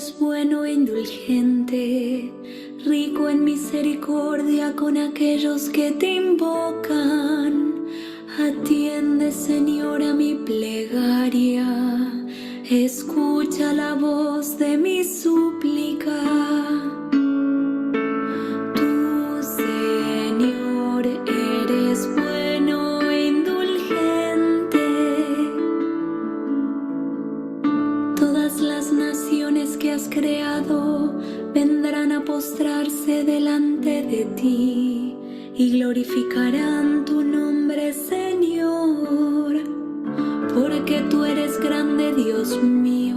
eres bueno e indulgente, rico en misericordia con aquellos que te invocan. Atiende, Señor, a mi plegaria, escucha la voz de mi súplica. Tú, Señor, eres bueno e indulgente. Todas las naciones que has creado vendrán a postrarse delante de ti y glorificarán tu nombre, Señor, porque tú eres grande, Dios mío,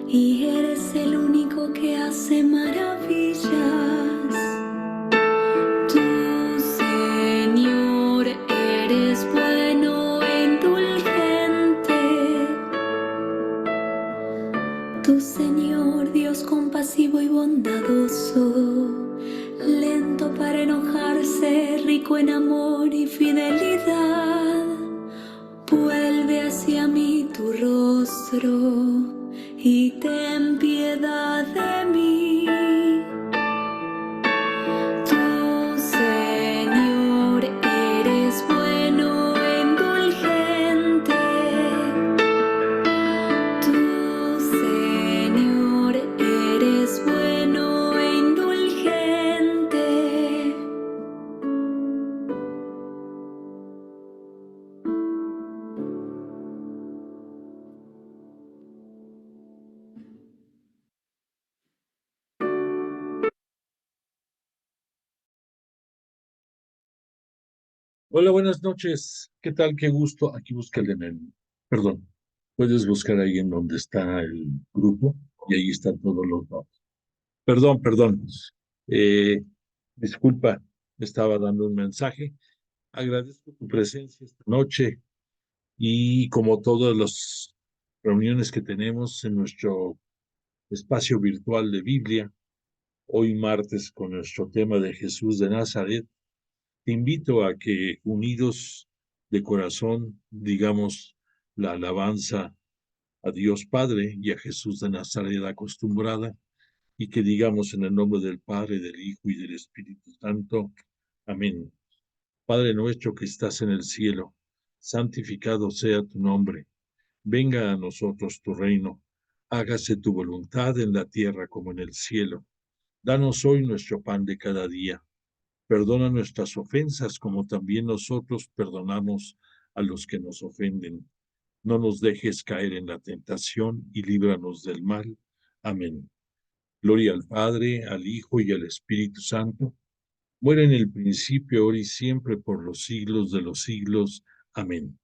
y eres el único que hace maravillas. Tú, Señor, eres bueno e indulgente. Tú, Señor, Dios compasivo y bondadoso, lento para enojarse, rico en amor y fidelidad, vuelve hacia mí tu rostro y ten piedad de mí. Tú, Señor, eres bueno e indulgente. Tú, Señor, eres bueno e indulgente. Hola, buenas noches. ¿Qué tal? Qué gusto. Aquí búscale perdón, puedes buscar ahí en donde está el grupo y ahí están todos los datos. Perdón. Eh, Disculpa, me estaba dando un mensaje. Agradezco tu presencia esta noche y como todas las reuniones que tenemos en nuestro espacio virtual de Biblia, hoy martes con nuestro tema de Jesús de Nazaret. Te invito a que unidos de corazón digamos la alabanza a Dios Padre y a Jesús de Nazaret acostumbrada y que digamos en el nombre del Padre, del Hijo y del Espíritu Santo. Amén. Padre nuestro que estás en el cielo, santificado sea tu nombre. Venga a nosotros tu reino. Hágase tu voluntad en la tierra como en el cielo. Danos hoy nuestro pan de cada día. Perdona nuestras ofensas como también nosotros perdonamos a los que nos ofenden. No nos dejes caer en la tentación y líbranos del mal. Amén. Gloria al Padre, al Hijo y al Espíritu Santo. Muera en el principio, ahora y siempre, por los siglos de los siglos. Amén.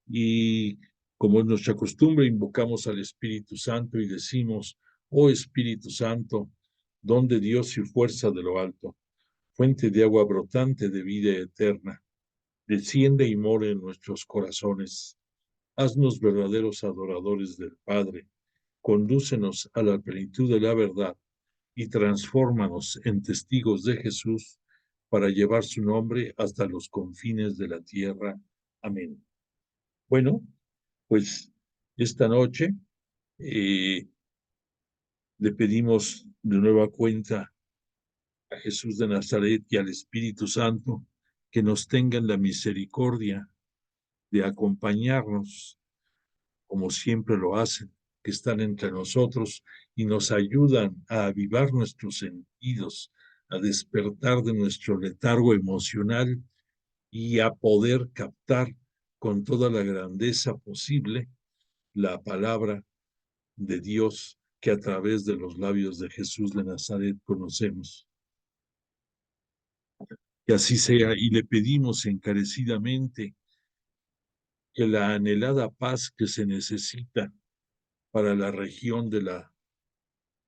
Y como es nuestra costumbre, invocamos al Espíritu Santo y decimos: oh Espíritu Santo, don de Dios y fuerza de lo alto, fuente de agua brotante de vida eterna, desciende y mora en nuestros corazones. Haznos verdaderos adoradores del Padre, condúcenos a la plenitud de la verdad y transfórmanos en testigos de Jesús para llevar su nombre hasta los confines de la tierra. Amén. Bueno, pues esta noche le pedimos de nueva cuenta a Jesús de Nazaret y al Espíritu Santo que nos tengan la misericordia de acompañarnos, como siempre lo hacen, que están entre nosotros y nos ayudan a avivar nuestros sentidos, a despertar de nuestro letargo emocional y a poder captar con toda la grandeza posible la palabra de Dios que a través de los labios de Jesús de Nazaret conocemos. Que así sea, y le pedimos encarecidamente que la anhelada paz que se necesita para la región de la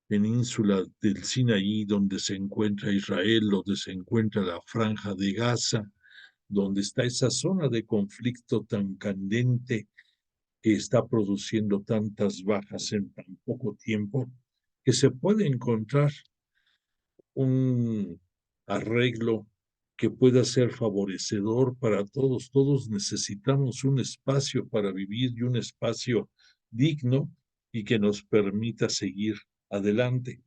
península del Sinaí, donde se encuentra Israel, donde se encuentra la Franja de Gaza, donde está esa zona de conflicto tan candente que está produciendo tantas bajas en tan poco tiempo, que se puede encontrar un arreglo que pueda ser favorecedor para todos. Todos necesitamos un espacio para vivir y un espacio digno y que nos permita seguir adelante.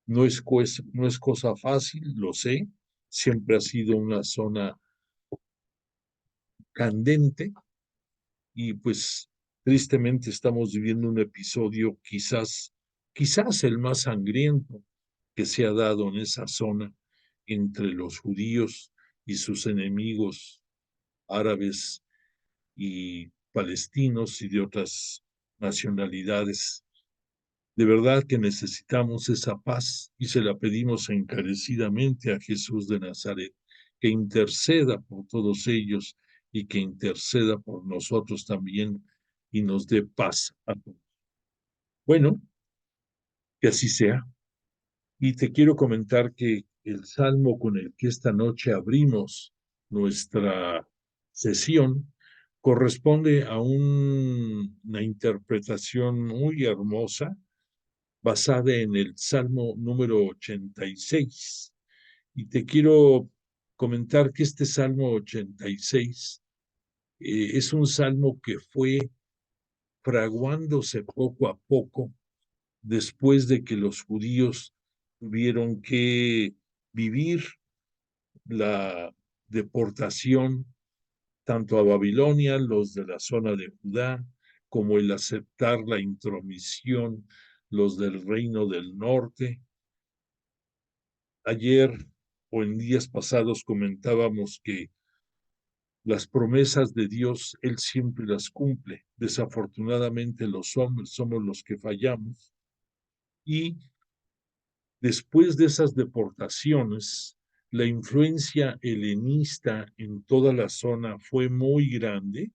No es cosa fácil, lo sé, siempre ha sido una zona candente y pues tristemente estamos viviendo un episodio quizás el más sangriento que se ha dado en esa zona entre los judíos y sus enemigos árabes y palestinos y de otras nacionalidades. De verdad que necesitamos esa paz y se la pedimos encarecidamente a Jesús de Nazaret, que interceda por todos ellos y que interceda por nosotros también y nos dé paz a todos. Bueno, que así sea. Y te quiero comentar que el salmo con el que esta noche abrimos nuestra sesión corresponde a una interpretación muy hermosa basada en el Salmo número 86. Y te quiero comentar que este Salmo 86 es un salmo que fue fraguándose poco a poco después de que los judíos tuvieron que vivir la deportación tanto a Babilonia, los de la zona de Judá, como el aceptar la intromisión, los del reino del norte. Ayer o en días pasados comentábamos que las promesas de Dios, Él siempre las cumple. Desafortunadamente los hombres somos los que fallamos. Y después de esas deportaciones, la influencia helenista en toda la zona fue muy grande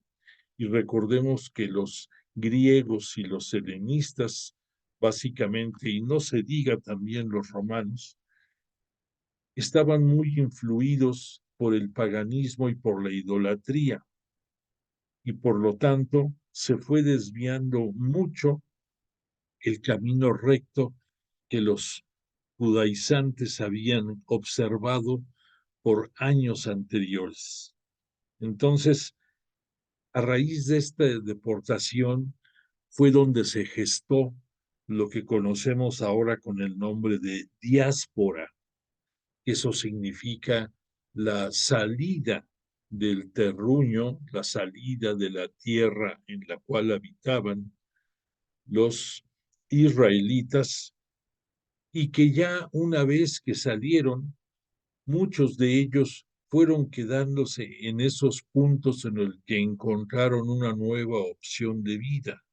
y recordemos que los griegos y los helenistas, básicamente, y no se diga también los romanos, estaban muy influidos por el paganismo y por la idolatría, y por lo tanto se fue desviando mucho el camino recto que los judaizantes habían observado por años anteriores. Entonces, a raíz de esta deportación fue donde se gestó lo que conocemos ahora con el nombre de diáspora. Eso significa la salida del terruño, la salida de la tierra en la cual habitaban los israelitas y que ya una vez que salieron, muchos de ellos fueron quedándose en esos puntos en el que encontraron una nueva opción de vida.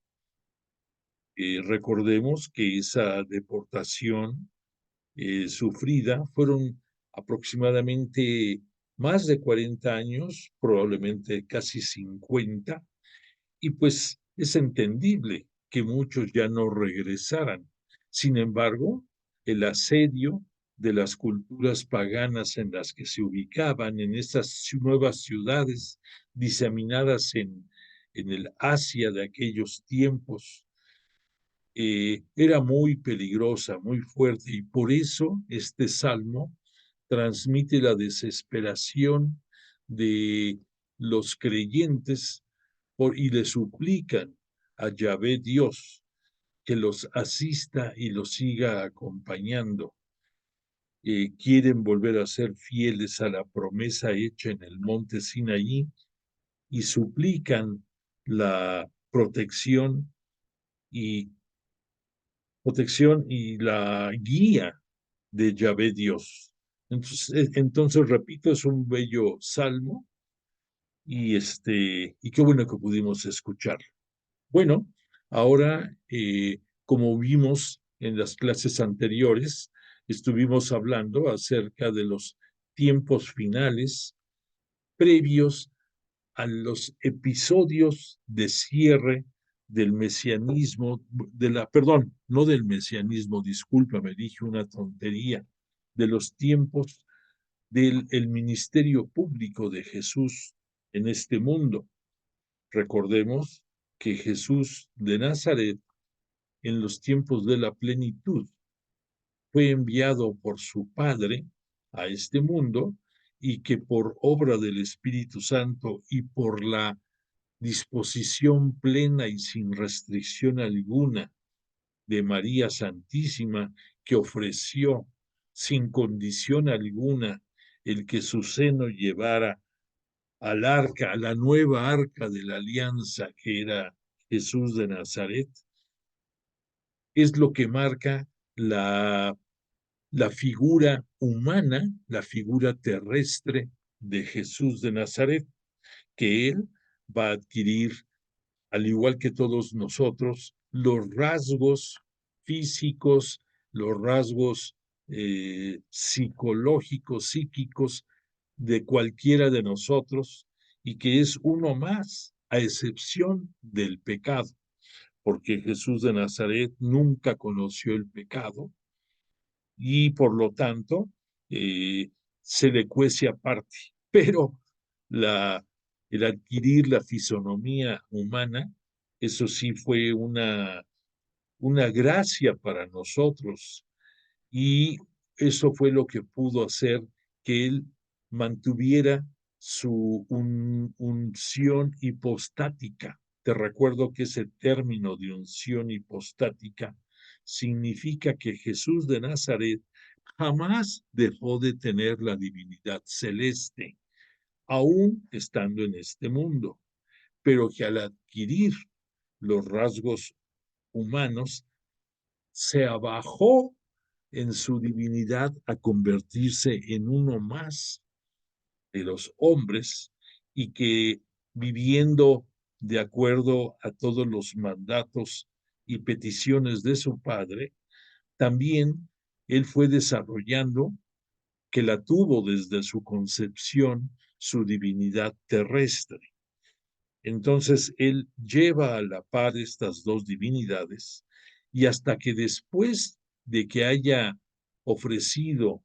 Recordemos que esa deportación sufrida fueron aproximadamente más de 40 años, probablemente casi 50, y pues es entendible que muchos ya no regresaran. Sin embargo, el asedio de las culturas paganas en las que se ubicaban, en esas nuevas ciudades diseminadas en el Asia de aquellos tiempos, era muy peligrosa, muy fuerte, y por eso este salmo transmite la desesperación de los creyentes y le suplican a Yahvé Dios que los asista y los siga acompañando. Quieren volver a ser fieles a la promesa hecha en el monte Sinaí y suplican la y protección y la guía de Yahvé Dios. Entonces, repito, es un bello salmo y qué bueno que pudimos escuchar. Bueno, ahora, como vimos en las clases anteriores, estuvimos hablando acerca de los tiempos finales previos a los episodios de cierre del mesianismo, perdón, no del mesianismo, discúlpame, dije una tontería, de los tiempos del el ministerio público de Jesús en este mundo. Recordemos que Jesús de Nazaret, en los tiempos de la plenitud, fue enviado por su Padre a este mundo y que por obra del Espíritu Santo y por la disposición plena y sin restricción alguna de María Santísima, que ofreció sin condición alguna el que su seno llevara al arca, a la nueva arca de la alianza que era Jesús de Nazaret, es lo que marca la figura humana, la figura terrestre de Jesús de Nazaret, que él va a adquirir, al igual que todos nosotros, los rasgos físicos, los rasgos psicológicos, psíquicos de cualquiera de nosotros, y que es uno más, a excepción del pecado, porque Jesús de Nazaret nunca conoció el pecado y por lo tanto se le cuece aparte. Pero la, el adquirir la fisonomía humana, eso sí fue una gracia para nosotros, y eso fue lo que pudo hacer que él mantuviera su unción hipostática. Te recuerdo que ese término de unción hipostática significa que Jesús de Nazaret jamás dejó de tener la divinidad celeste, aún estando en este mundo, pero que al adquirir los rasgos humanos, se abajó en su divinidad a convertirse en uno más de los hombres, y que viviendo de acuerdo a todos los mandatos y peticiones de su Padre, también él fue desarrollando, que la tuvo desde su concepción, su divinidad terrestre. Entonces él lleva a la par estas dos divinidades, y hasta que después de que haya ofrecido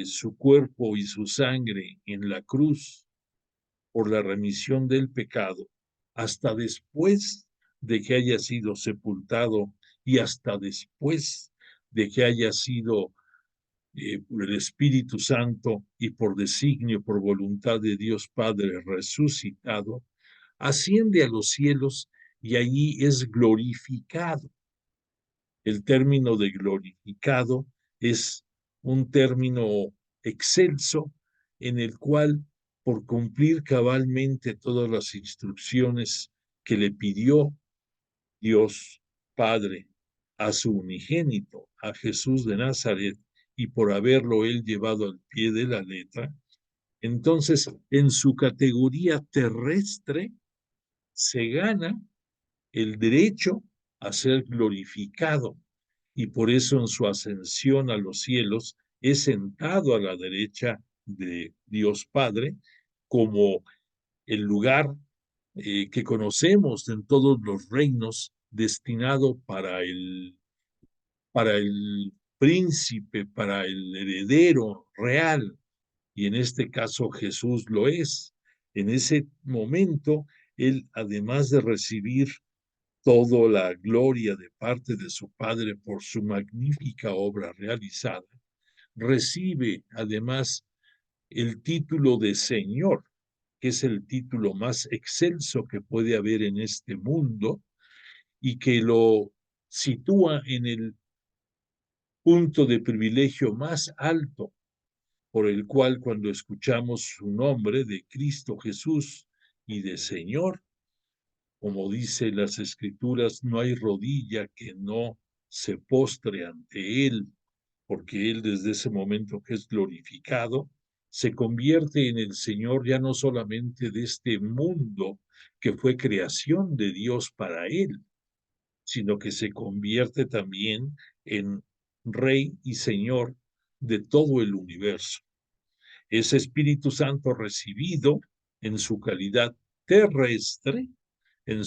su cuerpo y su sangre en la cruz por la remisión del pecado, hasta después de que haya sido sepultado y hasta después de que haya sido por el Espíritu Santo y por designio, por voluntad de Dios Padre resucitado, asciende a los cielos y allí es glorificado. El término de glorificado es un término excelso en el cual, por cumplir cabalmente todas las instrucciones que le pidió Dios Padre a su unigénito, a Jesús de Nazaret, y por haberlo él llevado al pie de la letra, entonces en su categoría terrestre se gana el derecho a ser glorificado, y por eso en su ascensión a los cielos es sentado a la derecha de Dios Padre, como el lugar que conocemos en todos los reinos, destinado para el príncipe, para el heredero real, y en este caso Jesús lo es. En ese momento, él, además de recibir toda la gloria de parte de su Padre por su magnífica obra realizada, recibe además el título de Señor, que es el título más excelso que puede haber en este mundo, y que lo sitúa en el punto de privilegio más alto, por el cual cuando escuchamos su nombre de Cristo Jesús y de Señor, como dice las Escrituras, no hay rodilla que no se postre ante Él, porque Él desde ese momento que es glorificado, se convierte en el Señor ya no solamente de este mundo que fue creación de Dios para Él, sino que se convierte también en Rey y Señor de todo el universo. Ese Espíritu Santo recibido en su calidad terrestre, en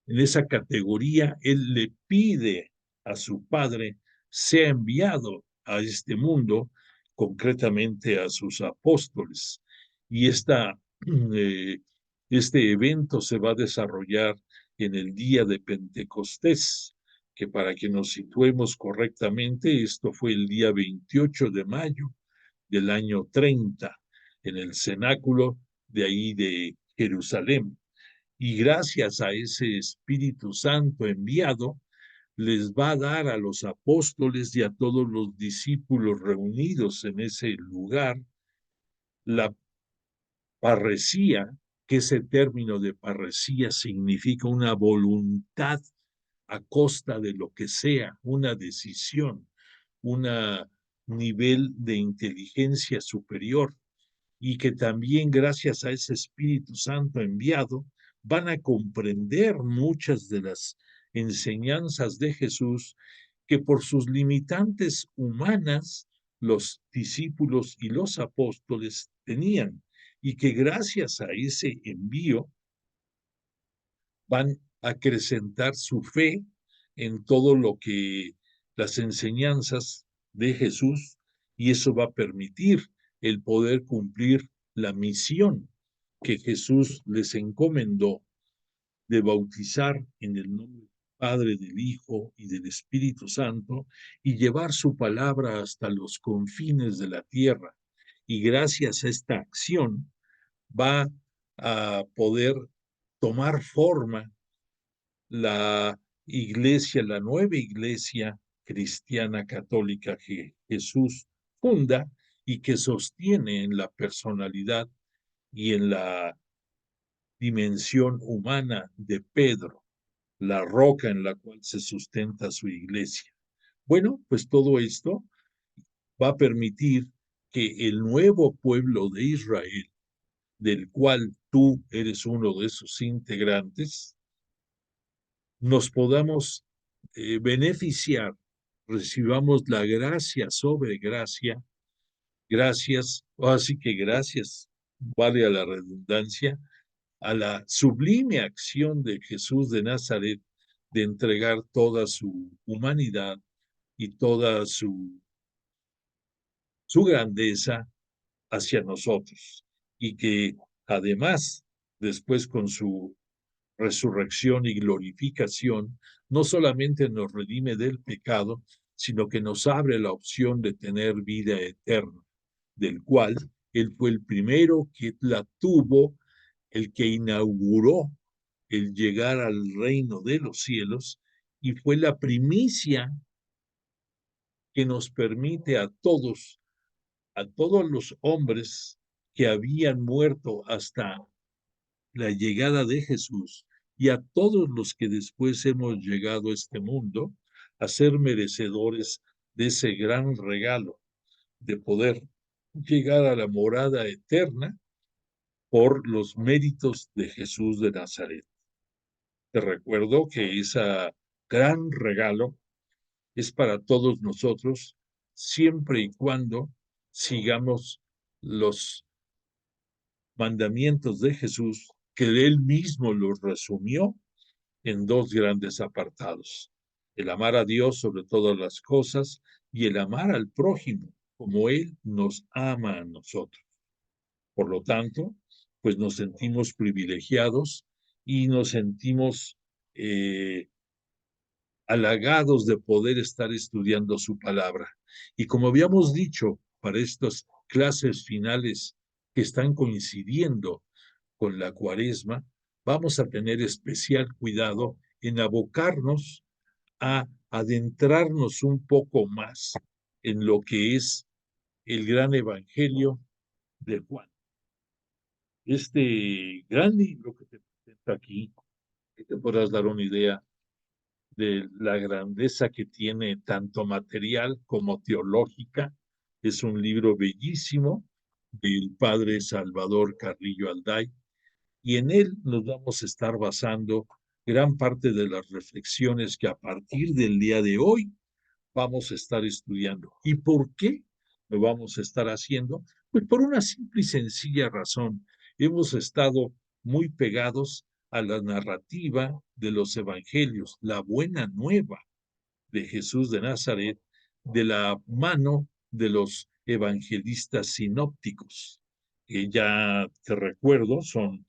esa categoría, él le pide a su Padre sea enviado a este mundo, concretamente a sus apóstoles. Y este evento se va a desarrollar en el día de Pentecostés, que para que nos situemos correctamente, esto fue el día 28 de mayo del año 30, en el cenáculo de ahí de Jerusalén. y gracias a ese Espíritu Santo enviado, les va a dar a los apóstoles y a todos los discípulos reunidos en ese lugar la parresía, que ese término de parresía significa una voluntad a costa de lo que sea, una decisión, un nivel de inteligencia superior, y que también gracias a ese Espíritu Santo enviado van a comprender muchas de las enseñanzas de Jesús que por sus limitantes humanas los discípulos y los apóstoles tenían, y que gracias a ese envío van a acrecentar su fe en todo lo que las enseñanzas de Jesús, y eso va a permitir el poder cumplir la misión que Jesús les encomendó de bautizar en el nombre del Padre, del Hijo y del Espíritu Santo, y llevar su palabra hasta los confines de la tierra. Y gracias a esta acción va a poder tomar forma la iglesia, la nueva iglesia cristiana católica que Jesús funda y que sostiene en la personalidad y en la dimensión humana de Pedro, la roca en la cual se sustenta su iglesia. Bueno, pues todo esto va a permitir que el nuevo pueblo de Israel, del cual tú eres uno de sus integrantes, nos podamos beneficiar, recibamos la gracia sobre gracia, gracias, así que gracias, vale a la redundancia, a la sublime acción de Jesús de Nazaret de entregar toda su humanidad y toda su grandeza hacia nosotros. Y que además, después con su resurrección y glorificación, no solamente nos redime del pecado, sino que nos abre la opción de tener vida eterna, del cual Él fue el primero que la tuvo, el que inauguró el llegar al reino de los cielos, y fue la primicia que nos permite a todos los hombres que habían muerto hasta la llegada de Jesús, y a todos los que después hemos llegado a este mundo, a ser merecedores de ese gran regalo de poder llegar a la morada eterna por los méritos de Jesús de Nazaret. Te recuerdo que ese gran regalo es para todos nosotros, siempre y cuando sigamos los mandamientos de Jesús, que él mismo los resumió en dos grandes apartados: el amar a Dios sobre todas las cosas y el amar al prójimo como Él nos ama a nosotros. Por lo tanto, pues nos sentimos privilegiados y nos sentimos halagados de poder estar estudiando su palabra. Y como habíamos dicho, para estas clases finales que están coincidiendo con la Cuaresma, vamos a tener especial cuidado en abocarnos a adentrarnos un poco más en lo que es el gran evangelio de Juan. Este gran libro que te presento aquí, que te podrás dar una idea de la grandeza que tiene tanto material como teológica. Es un libro bellísimo del padre Salvador Carrillo Alday, y en él nos vamos a estar basando gran parte de las reflexiones que a partir del día de hoy vamos a estar estudiando. ¿Y por qué lo vamos a estar haciendo? Pues por una simple y sencilla razón. Hemos estado muy pegados a la narrativa de los evangelios, la buena nueva de Jesús de Nazaret, de la mano de los evangelistas sinópticos, que ya te recuerdo son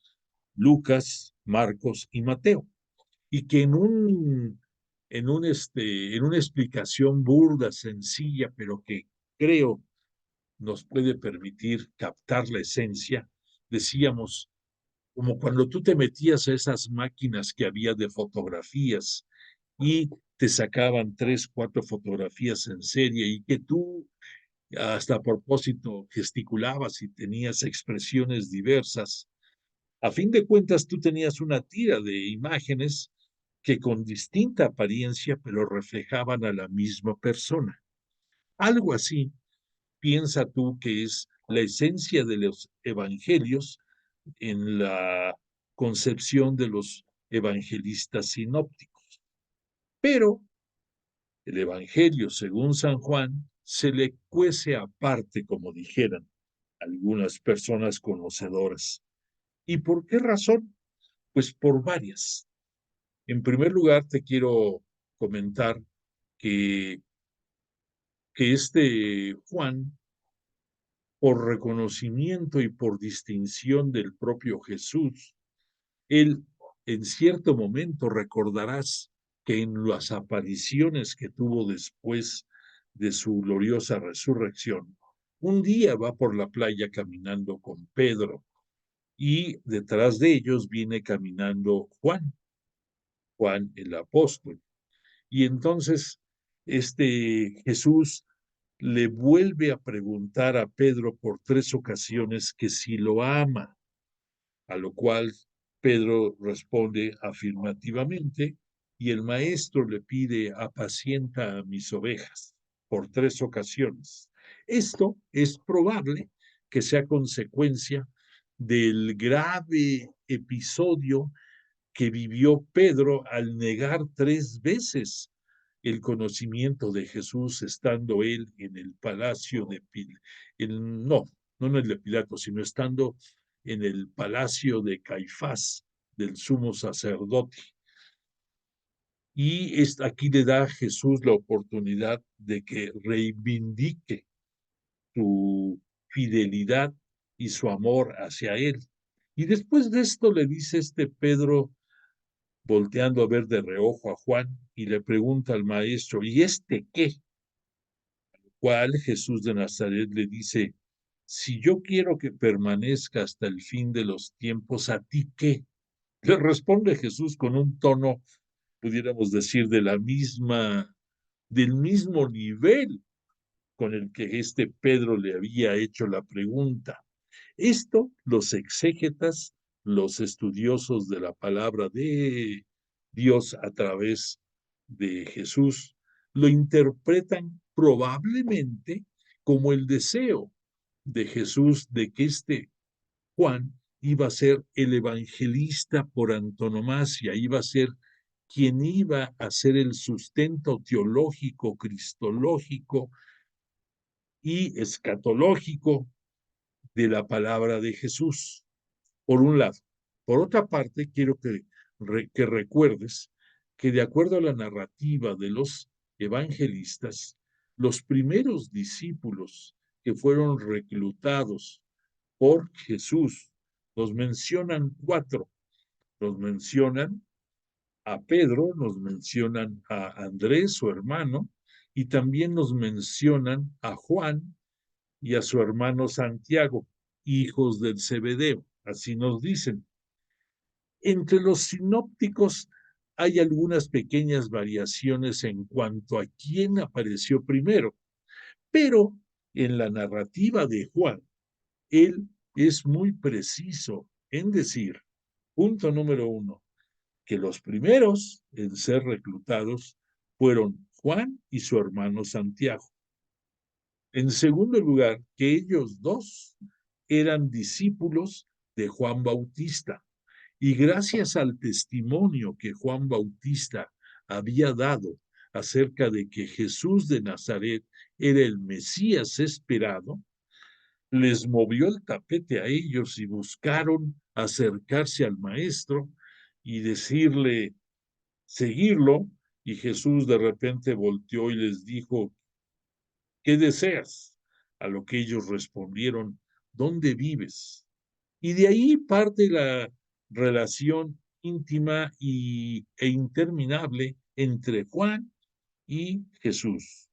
Lucas, Marcos y Mateo, y que en una explicación burda, sencilla, pero que creo nos puede permitir captar la esencia, decíamos como cuando tú te metías a esas máquinas que había de fotografías y te sacaban 3, 4 fotografías en serie y que tú hasta a propósito gesticulabas y tenías expresiones diversas. A fin de cuentas, tú tenías una tira de imágenes que con distinta apariencia, pero reflejaban a la misma persona. Algo así, piensa tú que es la esencia de los evangelios en la concepción de los evangelistas sinópticos. Pero el evangelio, según San Juan, se le cuece aparte, como dijeran algunas personas conocedoras. ¿Y por qué razón? Pues por varias. En primer lugar, te quiero comentar que, que este Juan, por reconocimiento y por distinción del propio Jesús, él en cierto momento recordarás que en las apariciones que tuvo después de su gloriosa resurrección, un día va por la playa caminando con Pedro y detrás de ellos viene caminando Juan el apóstol. Y entonces Jesús le vuelve a preguntar a Pedro por 3 ocasiones que si lo ama, a lo cual Pedro responde afirmativamente y el maestro le pide apacienta a mis ovejas por 3 ocasiones. Esto es probable que sea consecuencia del grave episodio que vivió Pedro al negar 3 veces el conocimiento de Jesús estando él en el palacio de Pilato, no en el de Pilato, sino estando en el palacio de Caifás, del sumo sacerdote. Y aquí le da a Jesús la oportunidad de que reivindique su fidelidad y su amor hacia él. Y después de esto le dice Pedro, volteando a ver de reojo a Juan, y le pregunta al maestro, ¿y este qué? Cual Jesús de Nazaret le dice, si yo quiero que permanezca hasta el fin de los tiempos, ¿a ti qué? Le responde Jesús con un tono, pudiéramos decir, del mismo nivel con el que Pedro le había hecho la pregunta. Esto los exégetas, los estudiosos de la palabra de Dios a través de Jesús, lo interpretan probablemente como el deseo de Jesús de que Juan iba a ser el evangelista por antonomasia, iba a ser quien iba a ser el sustento teológico, cristológico y escatológico de la palabra de Jesús, por un lado. Por otra parte, quiero que recuerdes que de acuerdo a la narrativa de los evangelistas, los primeros discípulos que fueron reclutados por Jesús, nos mencionan 4, nos mencionan a Pedro, nos mencionan a Andrés, su hermano, y también nos mencionan a Juan y a su hermano Santiago, hijos del Zebedeo, así nos dicen. Entre los sinópticos hay algunas pequeñas variaciones en cuanto a quién apareció primero, pero en la narrativa de Juan, él es muy preciso en decir, punto número 1, que los primeros en ser reclutados fueron Juan y su hermano Santiago. En segundo lugar, que ellos dos eran discípulos de Juan Bautista. Y gracias al testimonio que Juan Bautista había dado acerca de que Jesús de Nazaret era el Mesías esperado, les movió el tapete a ellos y buscaron acercarse al maestro y decirle, seguirlo, y Jesús de repente volteó y les dijo, ¿qué deseas? A lo que ellos respondieron, ¿dónde vives? Y de ahí parte la relación íntima e interminable entre Juan y Jesús.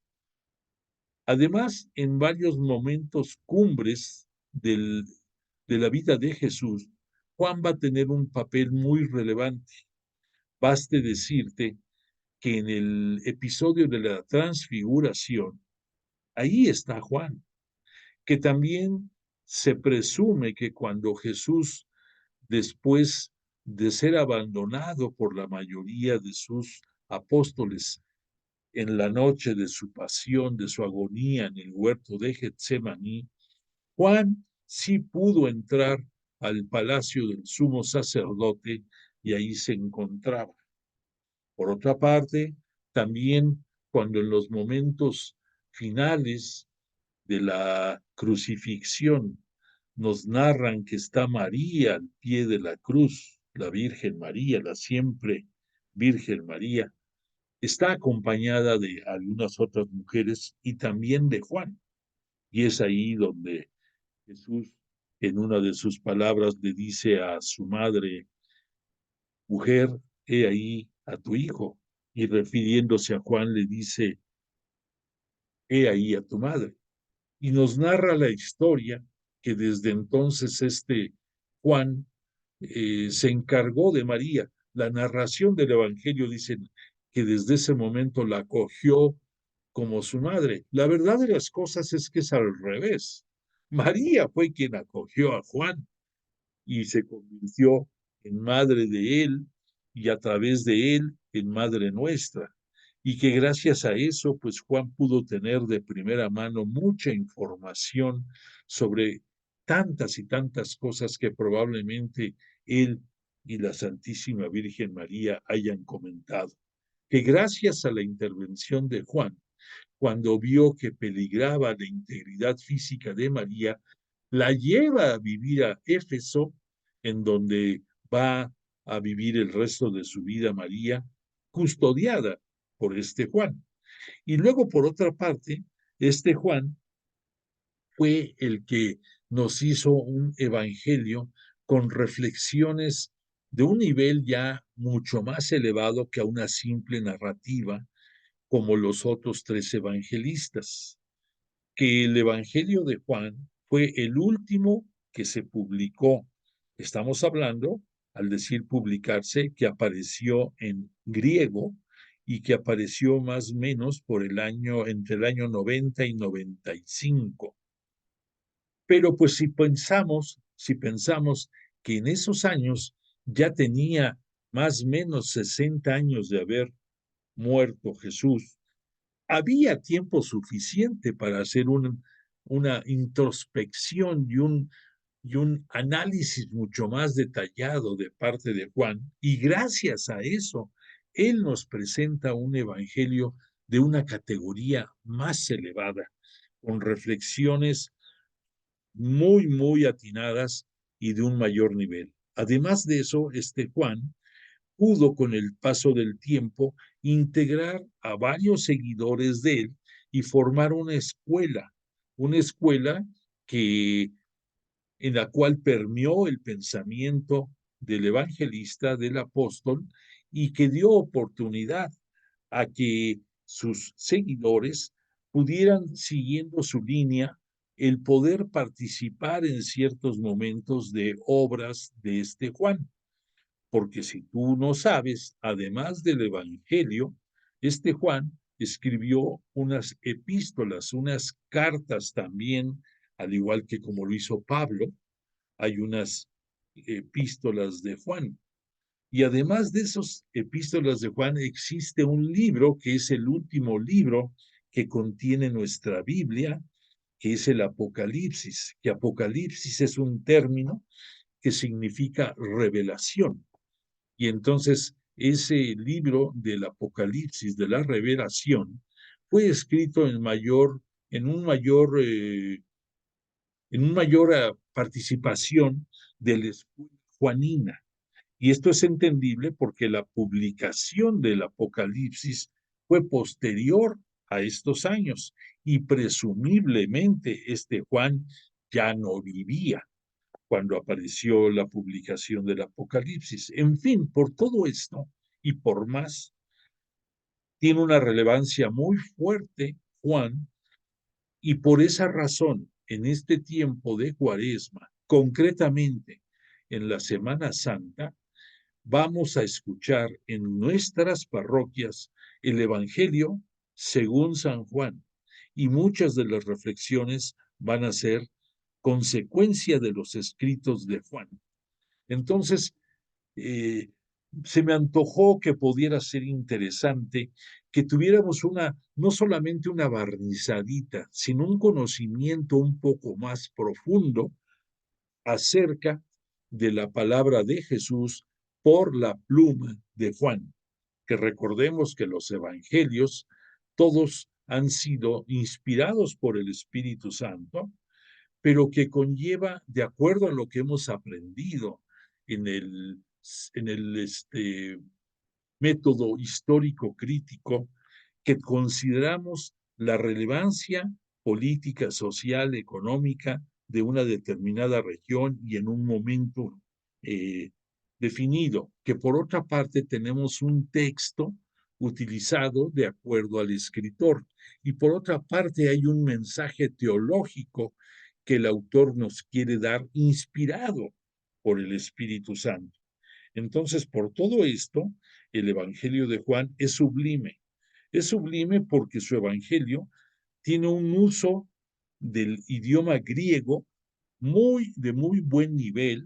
Además, en varios momentos cumbres de la vida de Jesús, Juan va a tener un papel muy relevante. Baste decirte que en el episodio de la transfiguración, ahí está Juan, que también se presume que cuando Jesús, después de ser abandonado por la mayoría de sus apóstoles, en la noche de su pasión, de su agonía en el huerto de Getsemaní, Juan sí pudo entrar al palacio del sumo sacerdote y ahí se encontraba. Por otra parte, también cuando en los momentos finales de la crucifixión nos narran que está María al pie de la cruz, la Virgen María, la siempre Virgen María, está acompañada de algunas otras mujeres y también de Juan. Y es ahí donde Jesús, en una de sus palabras, le dice a su madre: mujer, he ahí a tu hijo. Y refiriéndose a Juan, le dice: he ahí a tu madre. Y nos narra la historia que desde entonces Juan se encargó de María. La narración del Evangelio dice que desde ese momento la acogió como su madre. La verdad de las cosas es que es al revés. María fue quien acogió a Juan y se convirtió en madre de él y a través de él en madre nuestra. Y que gracias a eso, pues Juan pudo tener de primera mano mucha información sobre tantas y tantas cosas que probablemente él y la Santísima Virgen María hayan comentado. Que gracias a la intervención de Juan, cuando vio que peligraba la integridad física de María, la lleva a vivir a Éfeso, en donde va a vivir el resto de su vida María, custodiada por Juan. Y luego, por otra parte, Juan fue el que nos hizo un evangelio con reflexiones de un nivel ya mucho más elevado que a una simple narrativa como los otros tres evangelistas. Que el Evangelio de Juan fue el último que se publicó. Estamos hablando, al decir publicarse, que apareció en griego y que apareció más o menos por entre el año 90 y 95. Pero pues si pensamos que en esos años ya tenía más o menos 60 años de haber muerto Jesús, había tiempo suficiente para hacer una introspección y un análisis mucho más detallado de parte de Juan, y gracias a eso, él nos presenta un evangelio de una categoría más elevada, con reflexiones muy, muy atinadas y de un mayor nivel. Además de eso, Juan pudo con el paso del tiempo integrar a varios seguidores de él y formar una escuela que en la cual permeó el pensamiento del evangelista, del apóstol, y que dio oportunidad a que sus seguidores pudieran, siguiendo su línea, el poder participar en ciertos momentos de obras de Juan. Porque si tú no sabes, además del Evangelio, Juan escribió unas epístolas, unas cartas también, al igual que como lo hizo Pablo, hay unas epístolas de Juan. Y además de esas epístolas de Juan, existe un libro que es el último libro que contiene nuestra Biblia, que es el Apocalipsis, que Apocalipsis es un término que significa revelación. Y entonces ese libro del Apocalipsis, de la revelación, fue escrito en un mayor, en una mayor participación de la escuela juanina. Y esto es entendible porque la publicación del Apocalipsis fue posterior a estos años y presumiblemente Juan ya no vivía cuando apareció la publicación del Apocalipsis. En fin, por todo esto y por más, tiene una relevancia muy fuerte Juan, y por esa razón, en este tiempo de Cuaresma, concretamente en la Semana Santa, vamos a escuchar en nuestras parroquias el Evangelio según San Juan, y muchas de las reflexiones van a ser consecuencia de los escritos de Juan. Entonces, eh, se me antojó que pudiera ser interesante que tuviéramos no solamente una barnizadita, sino un conocimiento un poco más profundo acerca de la palabra de Jesús por la pluma de Juan, que recordemos que los evangelios todos han sido inspirados por el Espíritu Santo, pero que conlleva, de acuerdo a lo que hemos aprendido en el método histórico crítico, que consideramos la relevancia política, social, económica de una determinada región y en un momento eh, definido, que por otra parte tenemos un texto utilizado de acuerdo al escritor, y por otra parte hay un mensaje teológico que el autor nos quiere dar inspirado por el Espíritu Santo. Entonces, por todo esto, el Evangelio de Juan es sublime. Es sublime porque su Evangelio tiene un uso del idioma griego de muy buen nivel.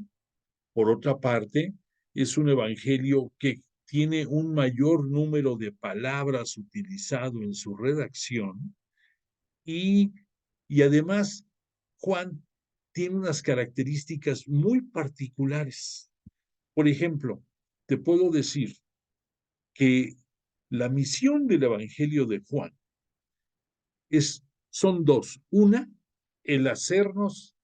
Por otra parte, es un Evangelio que tiene un mayor número de palabras utilizado en su redacción y, y además Juan tiene unas características muy particulares. Por ejemplo, te puedo decir que la misión del Evangelio de Juan son dos. Una, el hacernos,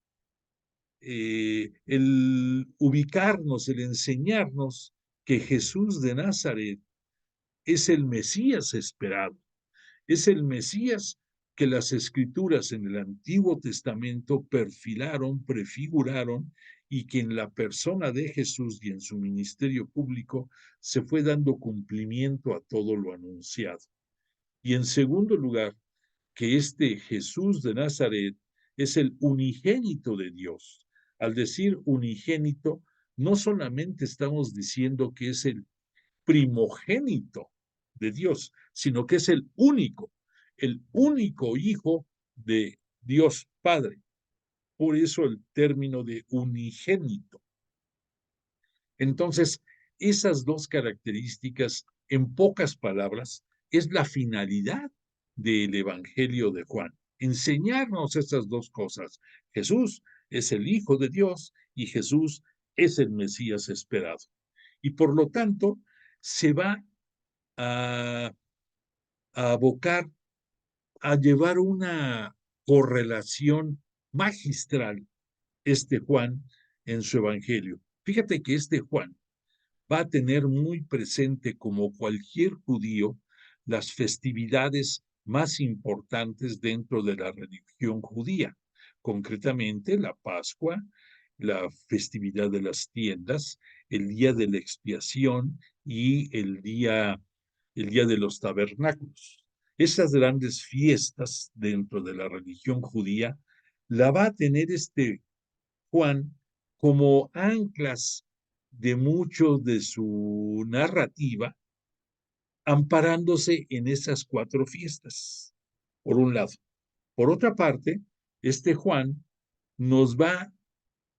el ubicarnos, el enseñarnos que Jesús de Nazaret es el Mesías esperado, es el Mesías que las escrituras en el Antiguo Testamento perfilaron, prefiguraron, y que en la persona de Jesús y en su ministerio público se fue dando cumplimiento a todo lo anunciado. Y en segundo lugar, que este Jesús de Nazaret es el unigénito de Dios. Al decir unigénito, no solamente estamos diciendo que es el primogénito de Dios, sino que es el único hijo de Dios Padre. Por eso el término de unigénito. Entonces, esas dos características, en pocas palabras, es la finalidad del Evangelio de Juan. Enseñarnos esas dos cosas. Jesús es el Hijo de Dios y Jesús es el Mesías esperado. Y por lo tanto, se va a abocar a llevar una correlación magistral este Juan en su Evangelio. Fíjate que este Juan va a tener muy presente, como cualquier judío, las festividades más importantes dentro de la religión judía, concretamente la Pascua, la festividad de las tiendas, el día de la expiación y el día de los tabernáculos. Esas grandes fiestas dentro de la religión judía la va a tener este Juan como anclas de mucho de su narrativa, amparándose en esas cuatro fiestas, por un lado. Por otra parte, este Juan nos va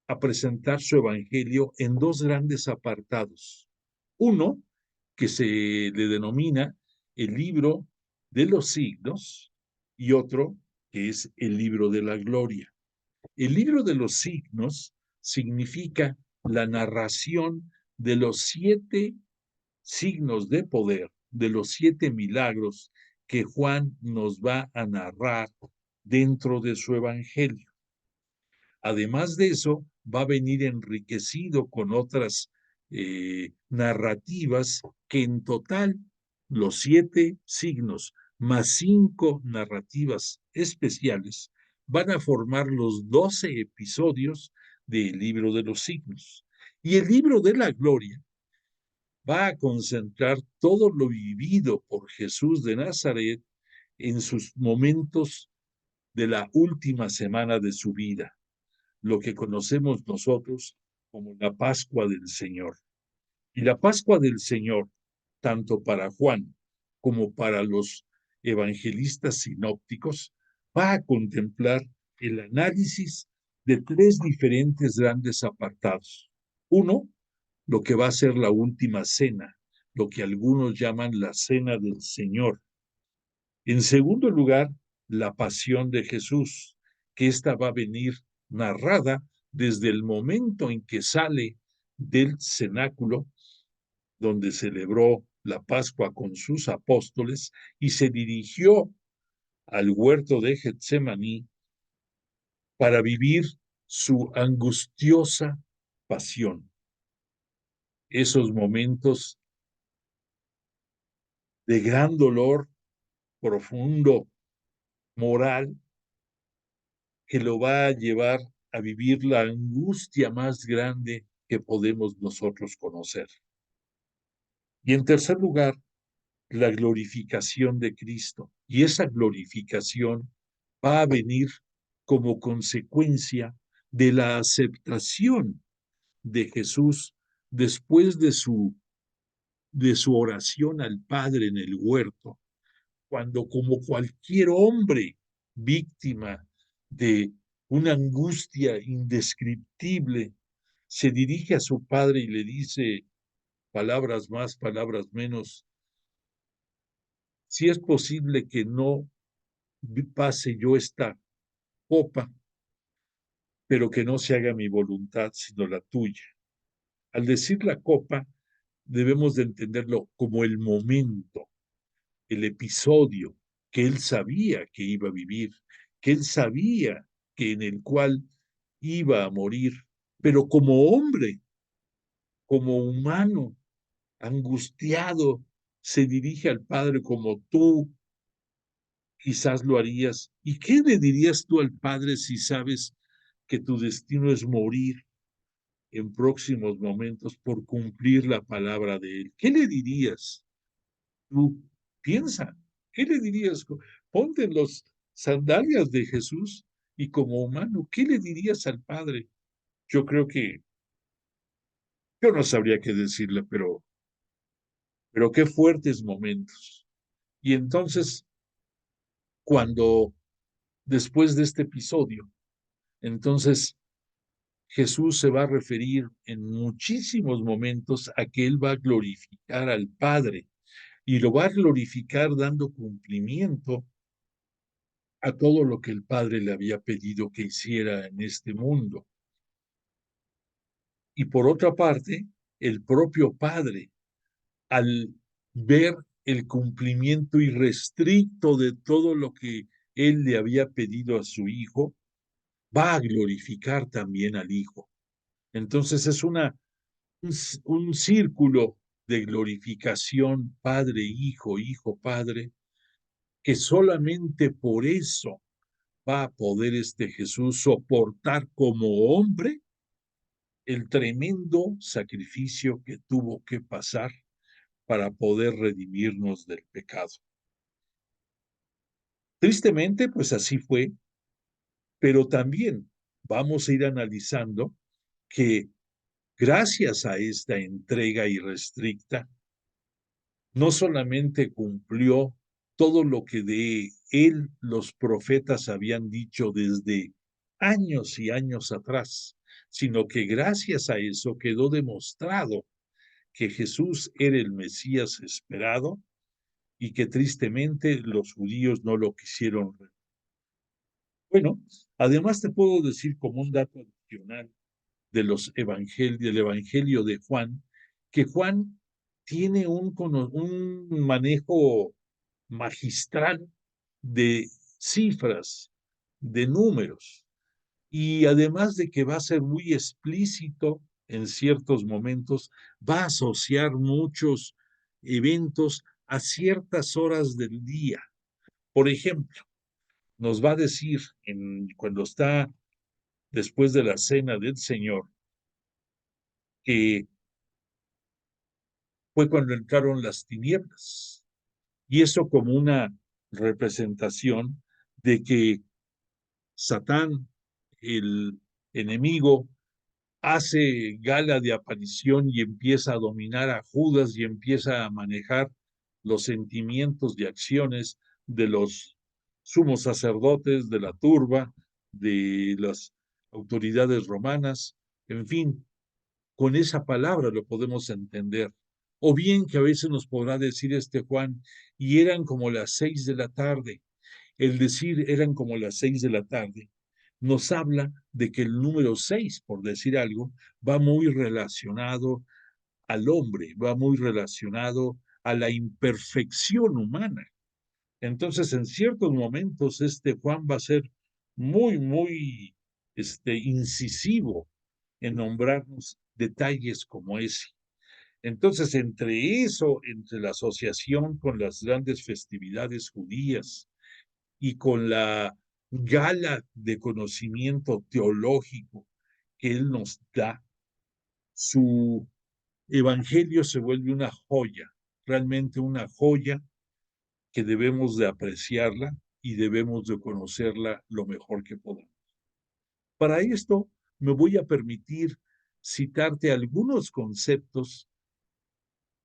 a presentar su evangelio en dos grandes apartados. Uno, que se le denomina el libro de los signos, y otro, que es el libro de la gloria. El libro de los signos significa la narración de los 7 signos de poder, de los 7 milagros que Juan nos va a narrar dentro de su evangelio. Además de eso, va a venir enriquecido con otras narrativas que en total los 7 signos más 5 narrativas especiales van a formar los 12 episodios del libro de los signos. Y el libro de la gloria va a concentrar todo lo vivido por Jesús de Nazaret en sus momentos de la última semana de su vida, lo que conocemos nosotros como la Pascua del Señor. Y la Pascua del Señor, tanto para Juan como para los evangelistas sinópticos, va a contemplar el análisis de tres diferentes grandes apartados. Uno, lo que va a ser la última cena, lo que algunos llaman la cena del Señor. En segundo lugar, la pasión de Jesús, que esta va a venir narrada desde el momento en que sale del cenáculo donde celebró la Pascua con sus apóstoles y se dirigió al huerto de Getsemaní para vivir su angustiosa pasión. Esos momentos de gran dolor profundo, moral, que lo va a llevar a vivir la angustia más grande que podemos nosotros conocer. Y en tercer lugar, la glorificación de Cristo. Y esa glorificación va a venir como consecuencia de la aceptación de Jesús después de su oración al Padre en el huerto, cuando como cualquier hombre víctima de una angustia indescriptible, se dirige a su padre y le dice palabras más, palabras menos, si es posible que no pase yo esta copa, pero que no se haga mi voluntad, sino la tuya. Al decir la copa, debemos de entenderlo como el momento, el episodio que él sabía que iba a vivir, que él sabía que en el cual iba a morir, pero como hombre, como humano, angustiado, se dirige al Padre como tú quizás lo harías. ¿Y qué le dirías tú al Padre si sabes que tu destino es morir en próximos momentos por cumplir la palabra de Él? ¿Qué le dirías? Tú piensa, ¿qué le dirías? Ponte en los sandalias de Jesús y como humano, ¿qué le dirías al Padre? Yo creo que yo no sabría qué decirle, pero qué fuertes momentos. Y entonces, cuando después de este episodio, entonces Jesús se va a referir en muchísimos momentos a que Él va a glorificar al Padre y lo va a glorificar dando cumplimiento a todo lo que el Padre le había pedido que hiciera en este mundo. Y por otra parte, el propio Padre, al ver el cumplimiento irrestricto de todo lo que Él le había pedido a su Hijo, va a glorificar también al Hijo. Entonces es un círculo de glorificación, Padre, Hijo, Hijo, Padre, que solamente por eso va a poder este Jesús soportar como hombre el tremendo sacrificio que tuvo que pasar para poder redimirnos del pecado. Tristemente, pues así fue, pero también vamos a ir analizando que gracias a esta entrega irrestricta, no solamente cumplió todo lo que de él los profetas habían dicho desde años y años atrás, sino que gracias a eso quedó demostrado que Jesús era el Mesías esperado y que tristemente los judíos no lo quisieron. Bueno, además te puedo decir como un dato adicional del Evangelio de Juan, que Juan tiene un manejo magistral de cifras, de números, y además de que va a ser muy explícito en ciertos momentos, va a asociar muchos eventos a ciertas horas del día. Por ejemplo, nos va a decir cuando está después de la cena del Señor, que fue cuando entraron las tinieblas. Y eso como una representación de que Satán, el enemigo, hace gala de aparición y empieza a dominar a Judas y empieza a manejar los sentimientos y acciones de los sumos sacerdotes, de la turba, de las autoridades romanas, en fin, con esa palabra lo podemos entender. O bien que a veces nos podrá decir este Juan, y eran como las 6 de la tarde. El decir eran como las 6 de la tarde nos habla de que el número 6, por decir algo, va muy relacionado al hombre, va muy relacionado a la imperfección humana. Entonces, en ciertos momentos, este Juan va a ser muy incisivo en nombrarnos detalles como ese. Entonces, entre eso, entre la asociación con las grandes festividades judías y con la gala de conocimiento teológico que él nos da, su evangelio se vuelve una joya, realmente una joya que debemos de apreciarla y debemos de conocerla lo mejor que podamos. Para esto me voy a permitir citarte algunos conceptos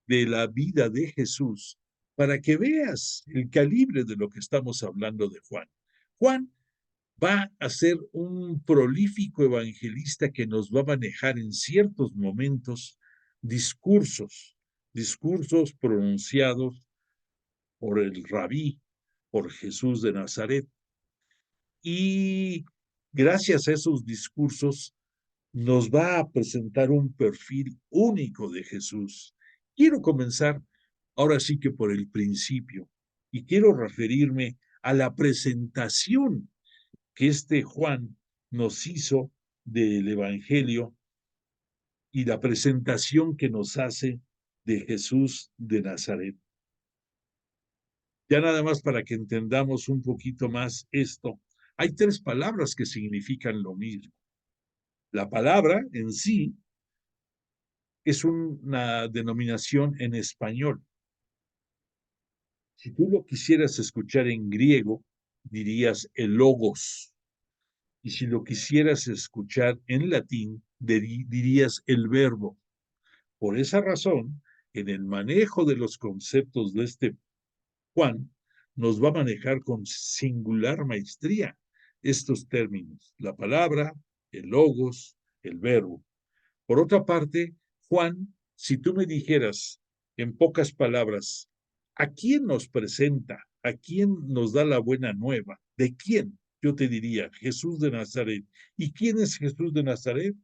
de la vida de Jesús para que veas el calibre de lo que estamos hablando de Juan. Juan va a ser un prolífico evangelista que nos va a manejar en ciertos momentos discursos pronunciados por el rabí, por Jesús de Nazaret. Y gracias a esos discursos nos va a presentar un perfil único de Jesús. Quiero comenzar ahora sí que por el principio y quiero referirme a la presentación que este Juan nos hizo del Evangelio y la presentación que nos hace de Jesús de Nazaret. Ya nada más para que entendamos un poquito más esto, hay 3 palabras que significan lo mismo. La palabra en sí es una denominación en español. Si tú lo quisieras escuchar en griego, dirías el logos. Y si lo quisieras escuchar en latín, dirías el verbo. Por esa razón, en el manejo de los conceptos de este Juan, nos va a manejar con singular maestría estos términos, la palabra, el logos, el verbo. Por otra parte, Juan, si tú me dijeras en pocas palabras, ¿a quién nos presenta? ¿A quién nos da la buena nueva? ¿De quién? Yo te diría, Jesús de Nazaret. ¿Y quién es Jesús de Nazaret?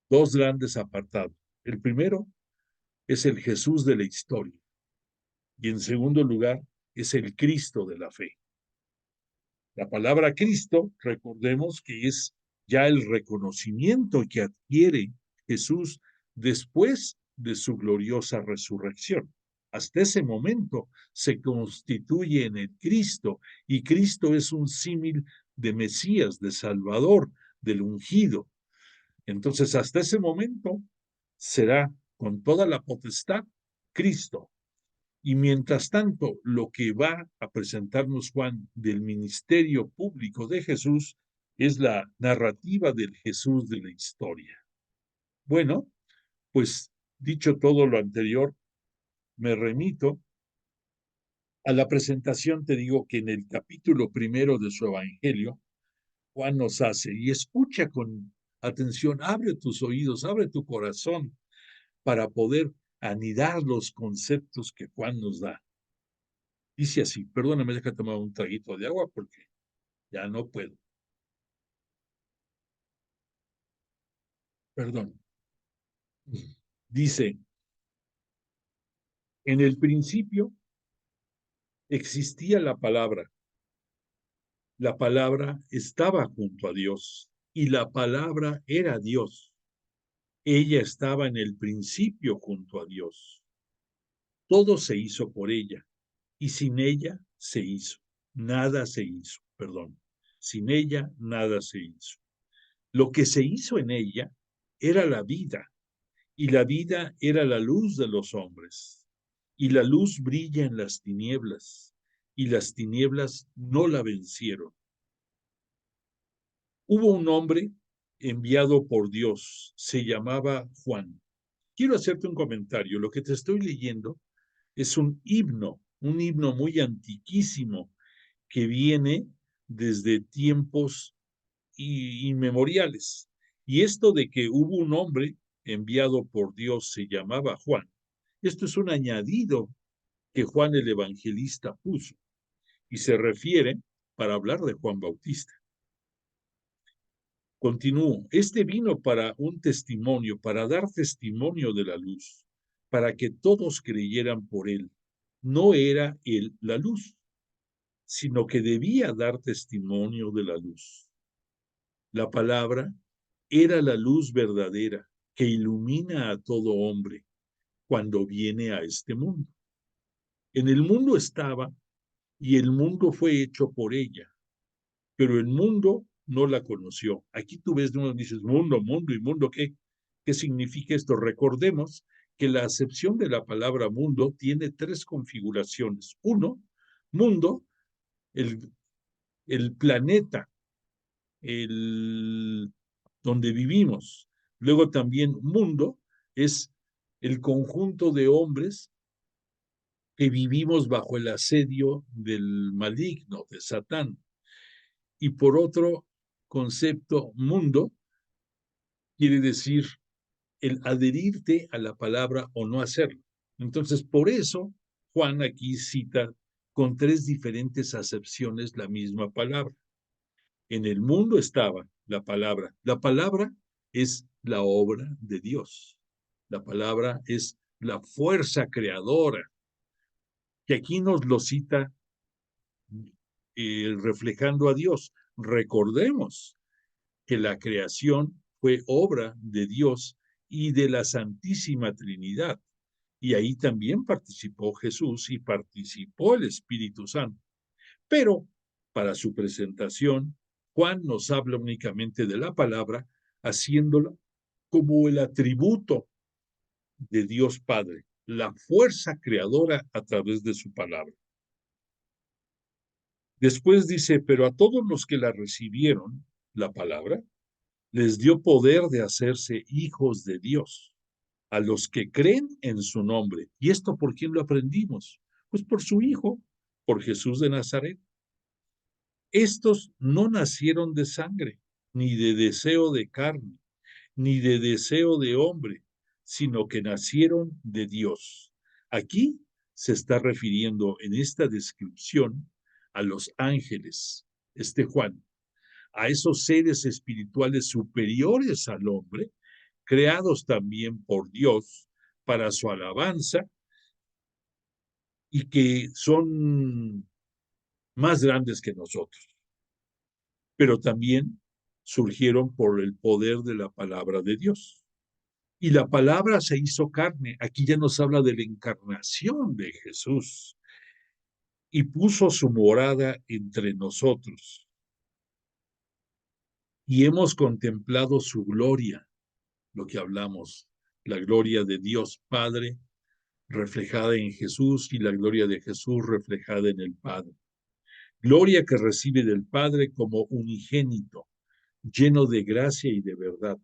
2 grandes apartados. El primero es el Jesús de la historia y en segundo lugar es el Cristo de la fe. La palabra Cristo, recordemos que es ya el reconocimiento que adquiere Jesús después de su gloriosa resurrección. Hasta ese momento se constituye en el Cristo y Cristo es un símil de Mesías, de Salvador, del ungido. Entonces, hasta ese momento será con toda la potestad Cristo. Y mientras tanto, lo que va a presentarnos Juan del ministerio público de Jesús es la narrativa del Jesús de la historia. Bueno, pues dicho todo lo anterior, me remito a la presentación, te digo que en el capítulo 1 de su Evangelio, Juan nos hace, y escucha con atención, abre tus oídos, abre tu corazón para poder anidar los conceptos que Juan nos da. Dice así, perdóname, deja tomar un traguito de agua porque ya no puedo. Perdón. Dice, en el principio existía la palabra estaba junto a Dios y la palabra era Dios. Ella estaba en el principio junto a Dios. Todo se hizo por ella y sin ella se hizo. Nada se hizo, perdón. Sin ella nada se hizo. Lo que se hizo en ella era la vida, y la vida era la luz de los hombres. Y la luz brilla en las tinieblas, y las tinieblas no la vencieron. Hubo un hombre enviado por Dios, se llamaba Juan. Quiero hacerte un comentario. Lo que te estoy leyendo es un himno muy antiquísimo que viene desde tiempos inmemoriales. Y esto de que hubo un hombre enviado por Dios, se llamaba Juan, esto es un añadido que Juan el Evangelista puso y se refiere para hablar de Juan Bautista. Continúo. Este vino para un testimonio, para dar testimonio de la luz, para que todos creyeran por él. No era él la luz, sino que debía dar testimonio de la luz. La palabra era la luz verdadera que ilumina a todo hombre cuando viene a este mundo. En el mundo estaba y el mundo fue hecho por ella, pero el mundo no la conoció. Aquí tú ves, uno dices, mundo, mundo y mundo, ¿qué significa esto? Recordemos que la acepción de la palabra mundo tiene tres configuraciones. Uno, mundo, el planeta, donde vivimos. Luego también mundo es el conjunto de hombres que vivimos bajo el asedio del maligno, de Satán. Y por otro concepto, mundo quiere decir el adherirte a la palabra o no hacerlo. Entonces, por eso Juan aquí cita con tres diferentes acepciones la misma palabra. En el mundo estaba la palabra. La palabra es la obra de Dios. La palabra es la fuerza creadora, que aquí nos lo cita reflejando a Dios. Recordemos que la creación fue obra de Dios y de la Santísima Trinidad. Y ahí también participó Jesús y participó el Espíritu Santo. Pero para su presentación, Juan nos habla únicamente de la palabra, haciéndola como el atributo de Dios Padre, la fuerza creadora a través de su palabra. Después dice, pero a todos los que la recibieron, la palabra, les dio poder de hacerse hijos de Dios, a los que creen en su nombre. ¿Y esto por quién lo aprendimos? Pues por su Hijo, por Jesús de Nazaret. Estos no nacieron de sangre, ni de deseo de carne, ni de deseo de hombre, sino que nacieron de Dios. Aquí se está refiriendo en esta descripción a los ángeles, Juan, a esos seres espirituales superiores al hombre, creados también por Dios para su alabanza y que son más grandes que nosotros, pero también surgieron por el poder de la palabra de Dios. Y la palabra se hizo carne. Aquí ya nos habla de la encarnación de Jesús y puso su morada entre nosotros. Y hemos contemplado su gloria, lo que hablamos, la gloria de Dios Padre reflejada en Jesús y la gloria de Jesús reflejada en el Padre. Gloria que recibe del Padre como unigénito, lleno de gracia y de verdad.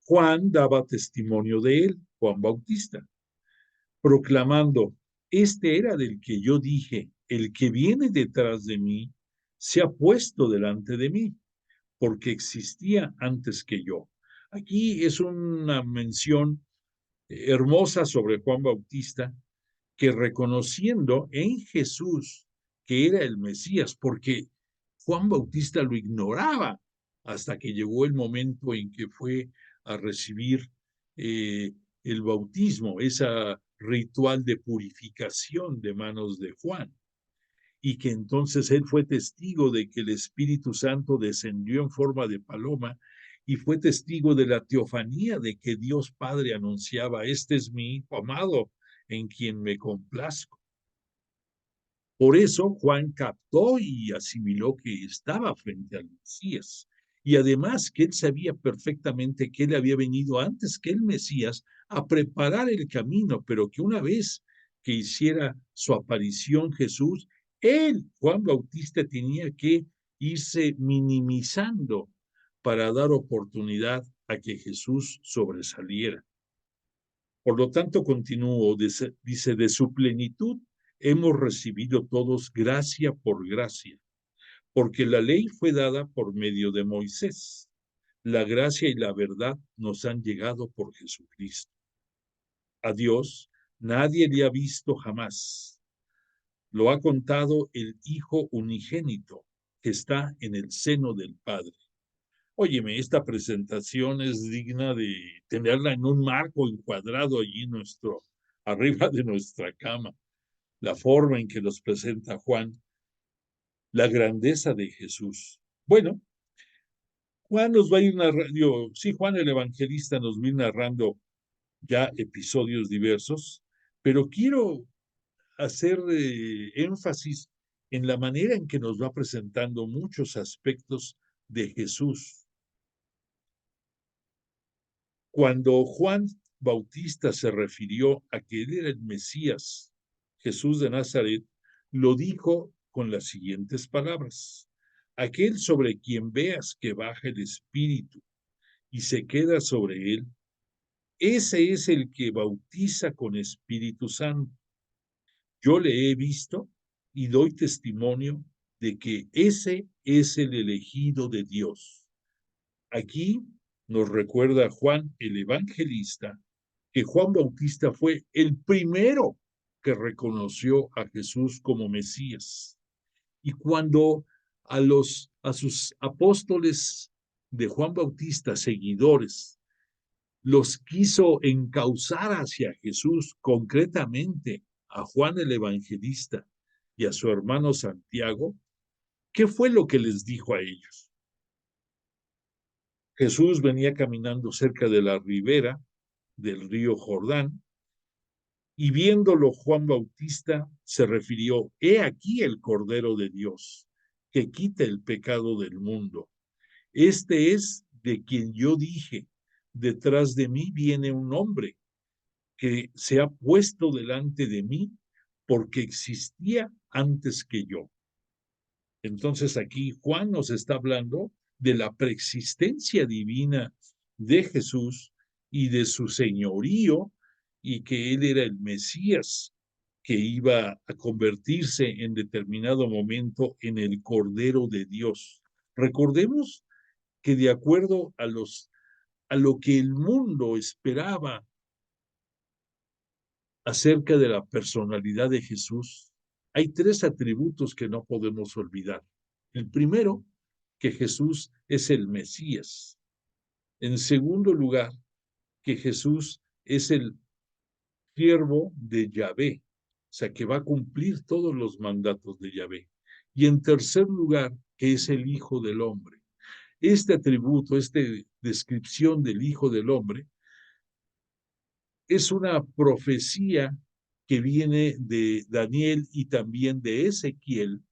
Juan daba testimonio de él, Juan Bautista, proclamando, este era del que yo dije, el que viene detrás de mí, se ha puesto delante de mí, porque existía antes que yo. Aquí es una mención hermosa sobre Juan Bautista, que reconociendo en Jesús que era el Mesías, porque Juan Bautista lo ignoraba hasta que llegó el momento en que fue a recibir el bautismo, ese ritual de purificación de manos de Juan, y que entonces él fue testigo de que el Espíritu Santo descendió en forma de paloma y fue testigo de la teofanía de que Dios Padre anunciaba, este es mi Hijo amado en quien me complazco. Por eso Juan captó y asimiló que estaba frente al Mesías. Y además que él sabía perfectamente que él había venido antes que el Mesías a preparar el camino, pero que una vez que hiciera su aparición Jesús, él, Juan Bautista, tenía que irse minimizando para dar oportunidad a que Jesús sobresaliera. Por lo tanto, continúo, dice, de su plenitud hemos recibido todos gracia por gracia, porque la ley fue dada por medio de Moisés. La gracia y la verdad nos han llegado por Jesucristo. A Dios nadie le ha visto jamás. Lo ha contado el Hijo unigénito que está en el seno del Padre. Óyeme, esta presentación es digna de tenerla en un marco encuadrado allí arriba de nuestra cama. La forma en que nos presenta Juan, la grandeza de Jesús. Bueno, Juan nos va a ir narrando, sí, Juan el Evangelista nos va a ir narrando ya episodios diversos, pero quiero hacer énfasis en la manera en que nos va presentando muchos aspectos de Jesús. Cuando Juan Bautista se refirió a que él era el Mesías, Jesús de Nazaret, lo dijo con las siguientes palabras: aquel sobre quien veas que baja el Espíritu y se queda sobre él, ese es el que bautiza con Espíritu Santo. Yo le he visto y doy testimonio de que ese es el elegido de Dios. Aquí nos recuerda Juan el Evangelista que Juan Bautista fue el primero que reconoció a Jesús como Mesías. Y cuando a sus apóstoles de Juan Bautista, seguidores, los quiso encauzar hacia Jesús, concretamente a Juan el Evangelista y a su hermano Santiago, ¿qué fue lo que les dijo a ellos? Jesús venía caminando cerca de la ribera del río Jordán y viéndolo Juan Bautista se refirió: he aquí el Cordero de Dios que quita el pecado del mundo. Este es de quien yo dije: detrás de mí viene un hombre que se ha puesto delante de mí porque existía antes que yo. Entonces aquí Juan nos está hablando de la preexistencia divina de Jesús y de su señorío, y que él era el Mesías que iba a convertirse en determinado momento en el Cordero de Dios. Recordemos que de acuerdo a lo que el mundo esperaba acerca de la personalidad de Jesús, hay tres atributos que no podemos olvidar. El primero, que Jesús es el Mesías. En segundo lugar, que Jesús es el siervo de Yahvé, o sea, que va a cumplir todos los mandatos de Yahvé. Y en tercer lugar, que es el Hijo del Hombre. Este atributo, esta descripción del Hijo del Hombre, es una profecía que viene de Daniel y también de Ezequiel,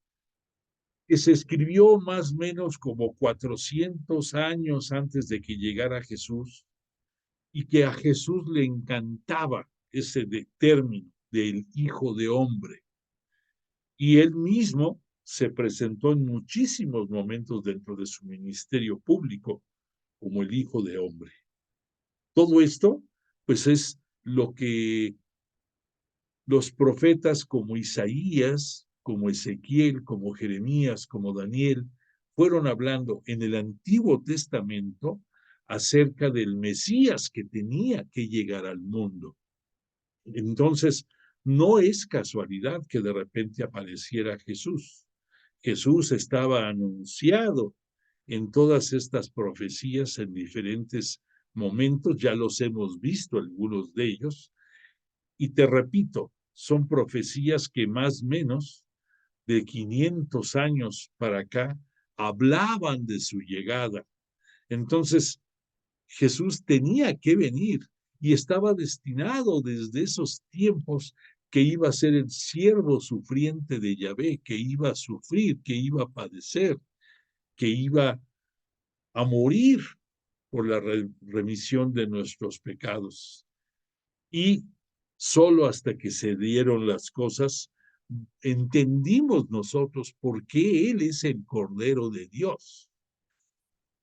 que se escribió más o menos como 400 años antes de que llegara Jesús, y que a Jesús le encantaba ese término del Hijo de Hombre. Y él mismo se presentó en muchísimos momentos dentro de su ministerio público como el Hijo de Hombre. Todo esto, pues, es lo que los profetas como Isaías, como Ezequiel, como Jeremías, como Daniel, fueron hablando en el Antiguo Testamento acerca del Mesías que tenía que llegar al mundo. Entonces, no es casualidad que de repente apareciera Jesús. Jesús estaba anunciado en todas estas profecías en diferentes momentos, ya los hemos visto algunos de ellos, y te repito, son profecías que más o menos de 500 años para acá hablaban de su llegada. Entonces, Jesús tenía que venir y estaba destinado desde esos tiempos que iba a ser el siervo sufriente de Yahvé, que iba a sufrir, que iba a padecer, que iba a morir por la remisión de nuestros pecados. Y solo hasta que se dieron las cosas, entendimos nosotros por qué Él es el Cordero de Dios.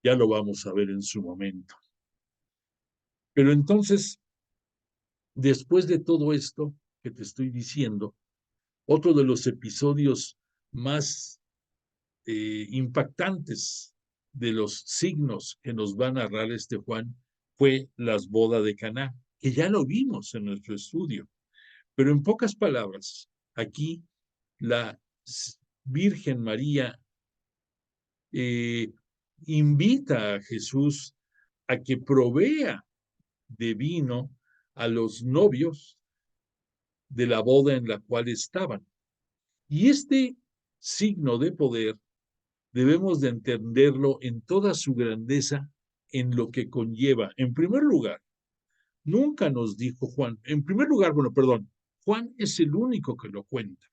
Ya lo vamos a ver en su momento. Pero entonces, después de todo esto que te estoy diciendo, otro de los episodios más impactantes de los signos que nos va a narrar este Juan fue las bodas de Caná, que ya lo vimos en nuestro estudio. Pero en pocas palabras, aquí la Virgen María eh, invita a Jesús a que provea de vino a los novios de la boda en la cual estaban. Y este signo de poder debemos de entenderlo en toda su grandeza, en lo que conlleva. En primer lugar, nunca nos dijo Juan, en primer lugar, bueno, perdón, Juan es el único que lo cuenta.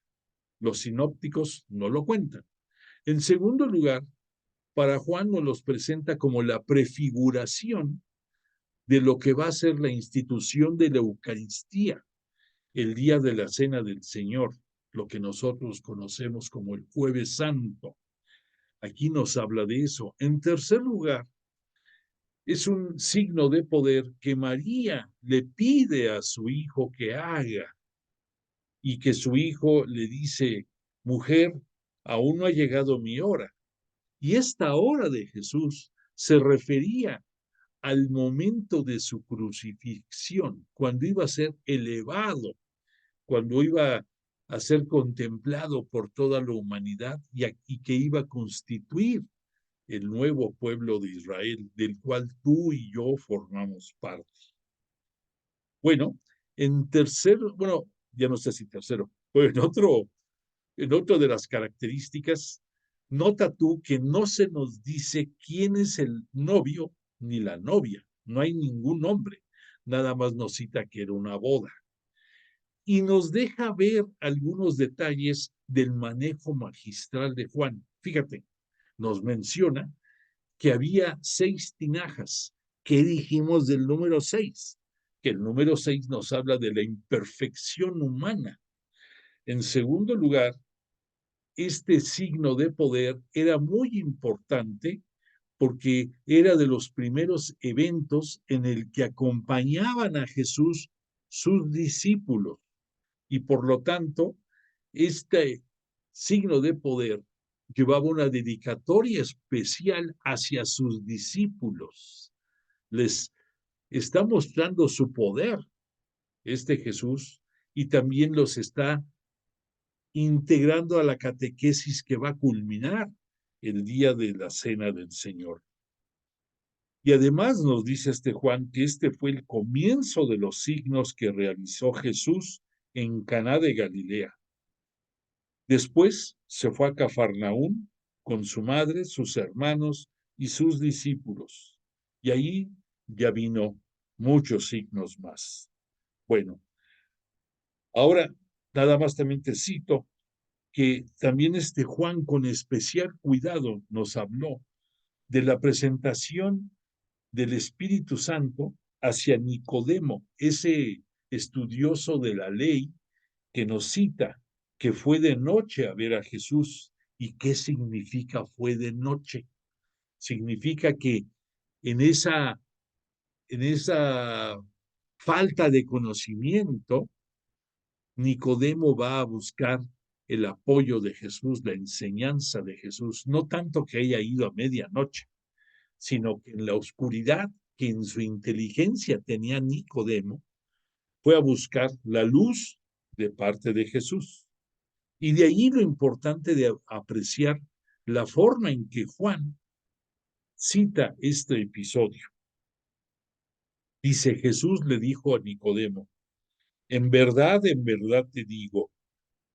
Los sinópticos no lo cuentan. En segundo lugar, para Juan nos los presenta como la prefiguración de lo que va a ser la institución de la Eucaristía, el día de la Cena del Señor, lo que nosotros conocemos como el Jueves Santo. Aquí nos habla de eso. En tercer lugar, es un signo de poder que María le pide a su hijo que haga y que su hijo le dice, mujer, aún no ha llegado mi hora. Y esta hora de Jesús se refería al momento de su crucifixión, cuando iba a ser elevado, cuando iba a ser contemplado por toda la humanidad y que iba a constituir el nuevo pueblo de Israel, del cual tú y yo formamos parte. Bueno, bueno, ya no sé si tercero, pero en otro de las características, nota tú que no se nos dice quién es el novio ni la novia, no hay ningún nombre, nada más nos cita que era una boda. Y nos deja ver algunos detalles del manejo magistral de Juan. Fíjate, nos menciona que había 6 tinajas. ¿Qué dijimos del número 6? Que el número 6 nos habla de la imperfección humana. En segundo lugar, este signo de poder era muy importante porque era de los primeros eventos en el que acompañaban a Jesús sus discípulos y por lo tanto este signo de poder llevaba una dedicatoria especial hacia sus discípulos. Les está mostrando su poder este Jesús y también los está integrando a la catequesis que va a culminar el día de la Cena del Señor. Y además nos dice este Juan que este fue el comienzo de los signos que realizó Jesús en Caná de Galilea. Después se fue a Cafarnaún con su madre, sus hermanos y sus discípulos. Y ahí ya vino muchos signos más. Bueno, ahora nada más también te cito que también este Juan con especial cuidado nos habló de la presentación del Espíritu Santo hacia Nicodemo, ese estudioso de la ley que nos cita que fue de noche a ver a Jesús. ¿Y qué significa fue de noche? Significa que en esa, en esa falta de conocimiento, Nicodemo va a buscar el apoyo de Jesús, la enseñanza de Jesús, no tanto que haya ido a medianoche, sino que en la oscuridad que en su inteligencia tenía Nicodemo, fue a buscar la luz de parte de Jesús. Y de ahí lo importante de apreciar la forma en que Juan cita este episodio. Dice, Jesús le dijo a Nicodemo, en verdad te digo,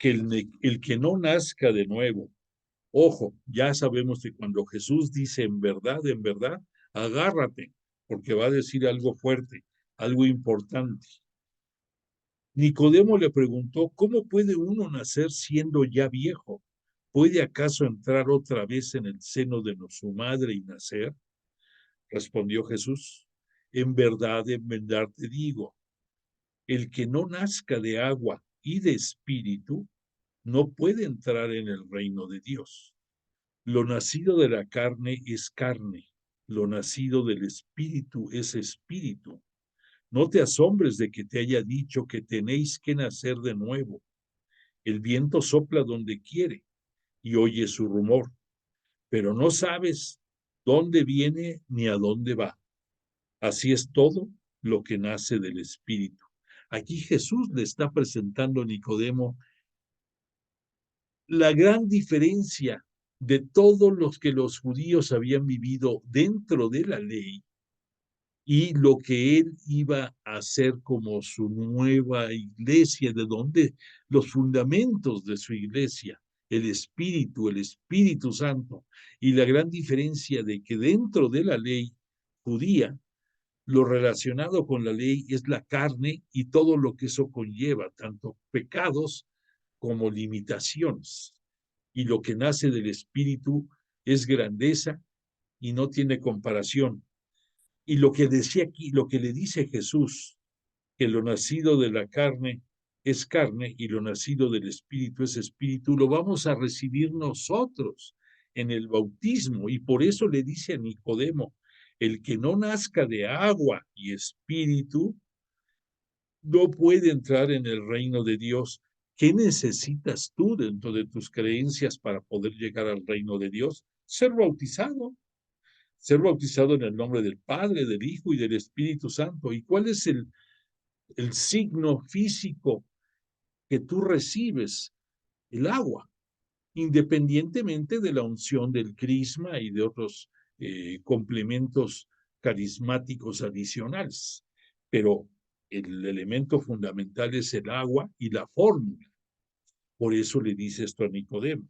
que el que no nazca de nuevo, ojo, ya sabemos que cuando Jesús dice en verdad, agárrate, porque va a decir algo fuerte, algo importante. Nicodemo le preguntó, ¿cómo puede uno nacer siendo ya viejo? ¿Puede acaso entrar otra vez en el seno de su madre y nacer? Respondió Jesús, en verdad te digo, el que no nazca de agua y de espíritu no puede entrar en el reino de Dios. Lo nacido de la carne es carne, lo nacido del Espíritu es Espíritu. No te asombres de que te haya dicho que tenéis que nacer de nuevo. El viento sopla donde quiere y oye su rumor, pero no sabes dónde viene ni a dónde va. Así es todo lo que nace del Espíritu. Aquí Jesús le está presentando a Nicodemo la gran diferencia de todos los que los judíos habían vivido dentro de la ley y lo que él iba a hacer como su nueva iglesia, de donde los fundamentos de su iglesia, el Espíritu Santo, y la gran diferencia de que dentro de la ley judía, lo relacionado con la ley es la carne y todo lo que eso conlleva, tanto pecados como limitaciones. Y lo que nace del Espíritu es grandeza y no tiene comparación. Y lo que decía aquí, lo que le dice Jesús, que lo nacido de la carne es carne y lo nacido del Espíritu es Espíritu, lo vamos a recibir nosotros en el bautismo. Y por eso le dice a Nicodemo, el que no nazca de agua y Espíritu no puede entrar en el reino de Dios. ¿Qué necesitas tú dentro de tus creencias para poder llegar al reino de Dios? Ser bautizado en el nombre del Padre, del Hijo y del Espíritu Santo. ¿Y cuál es el signo físico que tú recibes? El agua, independientemente de la unción del crisma y de otros complementos carismáticos adicionales. Pero el elemento fundamental es el agua y la fórmula. Por eso le dice esto a Nicodemo.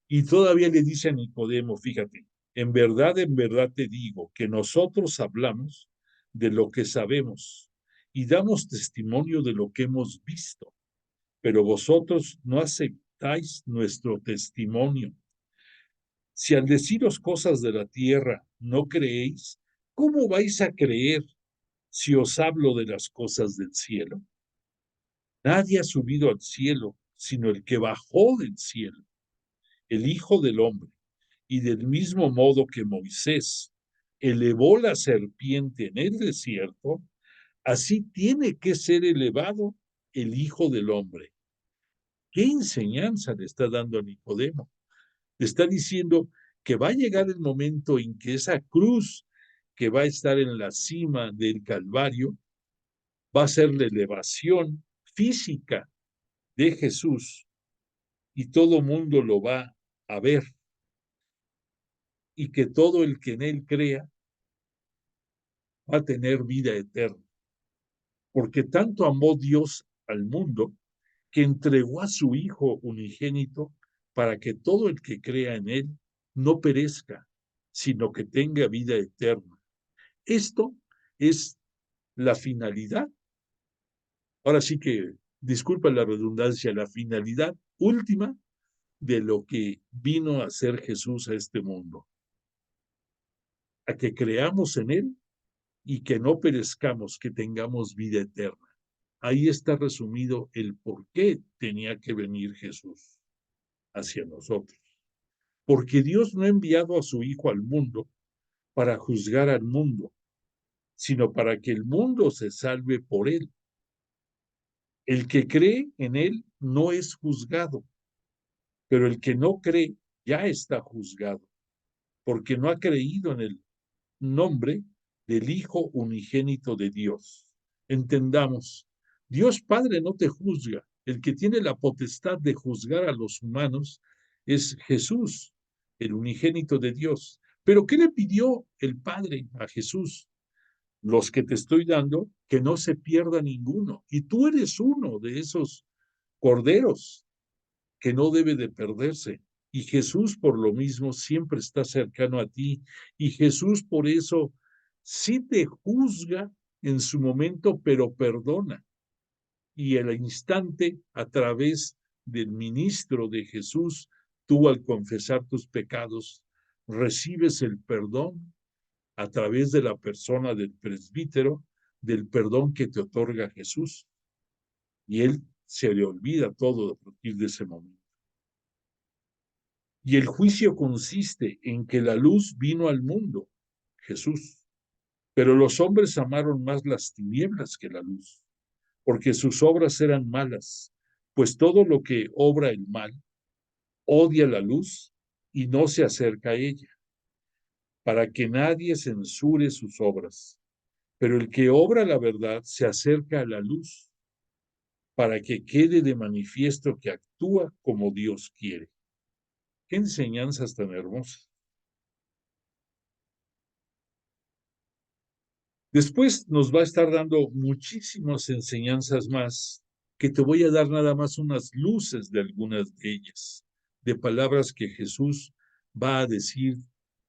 Y todavía le dice a Nicodemo, fíjate, en verdad te digo que nosotros hablamos de lo que sabemos y damos testimonio de lo que hemos visto, pero vosotros no aceptáis nuestro testimonio. Si al deciros cosas de la tierra no creéis, ¿cómo vais a creer si os hablo de las cosas del cielo? Nadie ha subido al cielo, sino el que bajó del cielo, el Hijo del Hombre. Y del mismo modo que Moisés elevó la serpiente en el desierto, así tiene que ser elevado el Hijo del Hombre. ¿Qué enseñanza le está dando a Nicodemo? Le está diciendo que va a llegar el momento en que esa cruz que va a estar en la cima del Calvario va a ser la elevación física de Jesús y todo mundo lo va a ver y que todo el que en él crea va a tener vida eterna. Porque tanto amó Dios al mundo que entregó a su Hijo unigénito para que todo el que crea en él no perezca, sino que tenga vida eterna. Esto es la finalidad. Ahora sí que, disculpa la redundancia, la finalidad última de lo que vino a hacer Jesús a este mundo. A que creamos en él y que no perezcamos, que tengamos vida eterna. Ahí está resumido el por qué tenía que venir Jesús hacia nosotros. Porque Dios no ha enviado a su Hijo al mundo para juzgar al mundo, sino para que el mundo se salve por él. El que cree en él no es juzgado, pero el que no cree ya está juzgado, porque no ha creído en el nombre del Hijo unigénito de Dios. Entendamos, Dios Padre no te juzga, el que tiene la potestad de juzgar a los humanos es Jesús, el unigénito de Dios. Pero ¿qué le pidió el Padre a Jesús? Los que te estoy dando, que no se pierda ninguno. Y tú eres uno de esos corderos que no debe de perderse. Y Jesús por lo mismo siempre está cercano a ti. Y Jesús por eso sí te juzga en su momento, pero perdona. Y al instante, a través del ministro de Jesús, tú al confesar tus pecados, recibes el perdón a través de la persona del presbítero, del perdón que te otorga Jesús. Y él se le olvida todo a partir de ese momento. Y el juicio consiste en que la luz vino al mundo Jesús. Pero los hombres amaron más las tinieblas que la luz, porque sus obras eran malas, pues todo lo que obra el mal odia la luz y no se acerca a ella, para que nadie censure sus obras. Pero el que obra la verdad se acerca a la luz, para que quede de manifiesto que actúa como Dios quiere. Qué enseñanzas tan hermosas. Después nos va a estar dando muchísimas enseñanzas más, que te voy a dar nada más unas luces de algunas de ellas, de palabras que Jesús va a decir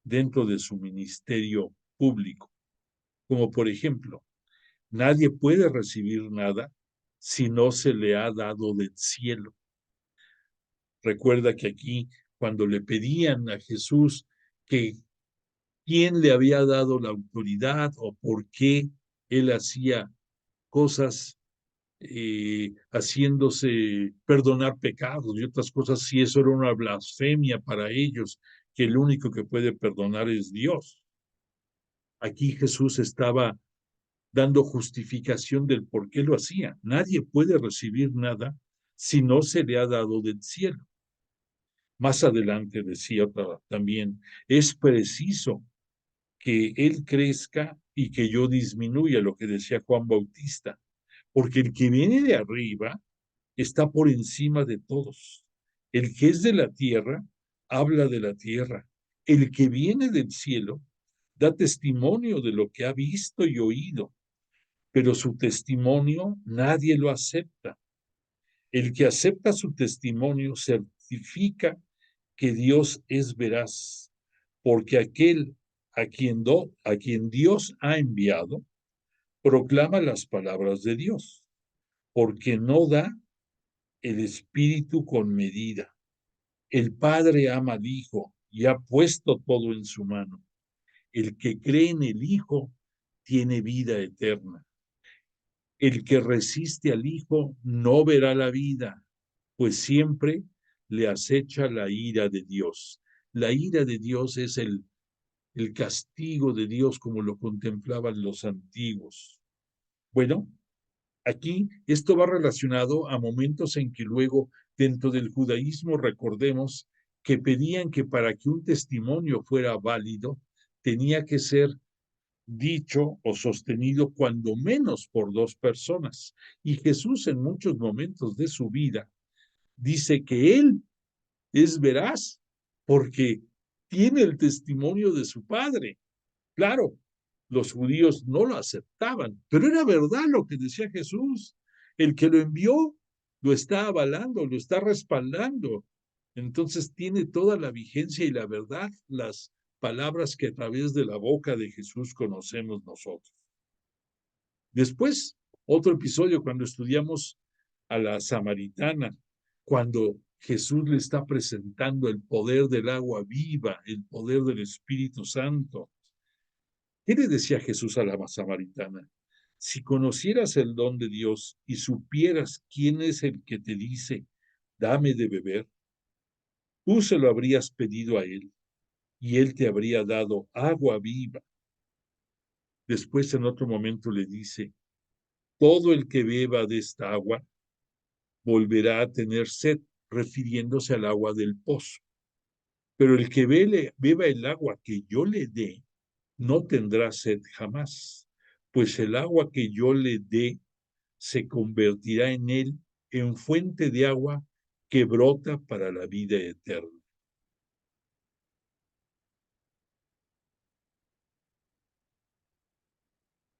dentro de su ministerio público, como por ejemplo, nadie puede recibir nada si no se le ha dado del cielo. Recuerda que aquí, cuando le pedían a Jesús que quién le había dado la autoridad o por qué él hacía cosas haciéndose perdonar pecados y otras cosas, si eso era una blasfemia para ellos, que el único que puede perdonar es Dios. Aquí Jesús estaba dando justificación del por qué lo hacía. Nadie puede recibir nada si no se le ha dado del cielo. Más adelante decía también, es preciso que Él crezca y que yo disminuya, lo que decía Juan Bautista, porque el que viene de arriba está por encima de todos. El que es de la tierra habla de la tierra. El que viene del cielo da testimonio de lo que ha visto y oído, pero su testimonio nadie lo acepta. El que acepta su testimonio certifica que Dios es veraz, porque aquel a quien Dios ha enviado proclama las palabras de Dios, porque no da el Espíritu con medida. El Padre ama al Hijo y ha puesto todo en su mano. El que cree en el Hijo tiene vida eterna. El que resiste al Hijo no verá la vida, pues siempre le acecha la ira de Dios. La ira de Dios es el castigo de Dios como lo contemplaban los antiguos. Bueno, aquí esto va relacionado a momentos en que luego dentro del judaísmo recordemos que pedían que para que un testimonio fuera válido tenía que ser dicho o sostenido cuando menos por dos personas. Y Jesús en muchos momentos de su vida dice que él es veraz porque tiene el testimonio de su padre. Claro, los judíos no lo aceptaban, pero era verdad lo que decía Jesús. El que lo envió lo está avalando, lo está respaldando. Entonces tiene toda la vigencia y la verdad las palabras que a través de la boca de Jesús conocemos nosotros. Después, otro episodio cuando estudiamos a la samaritana, cuando Jesús le está presentando el poder del agua viva, el poder del Espíritu Santo. ¿Qué le decía Jesús a la samaritana? Si conocieras el don de Dios y supieras quién es el que te dice, dame de beber, tú se lo habrías pedido a él y él te habría dado agua viva. Después en otro momento le dice, todo el que beba de esta agua volverá a tener sed, refiriéndose al agua del pozo. Pero el que beba el agua que yo le dé, no tendrá sed jamás, pues el agua que yo le dé se convertirá en él en fuente de agua que brota para la vida eterna.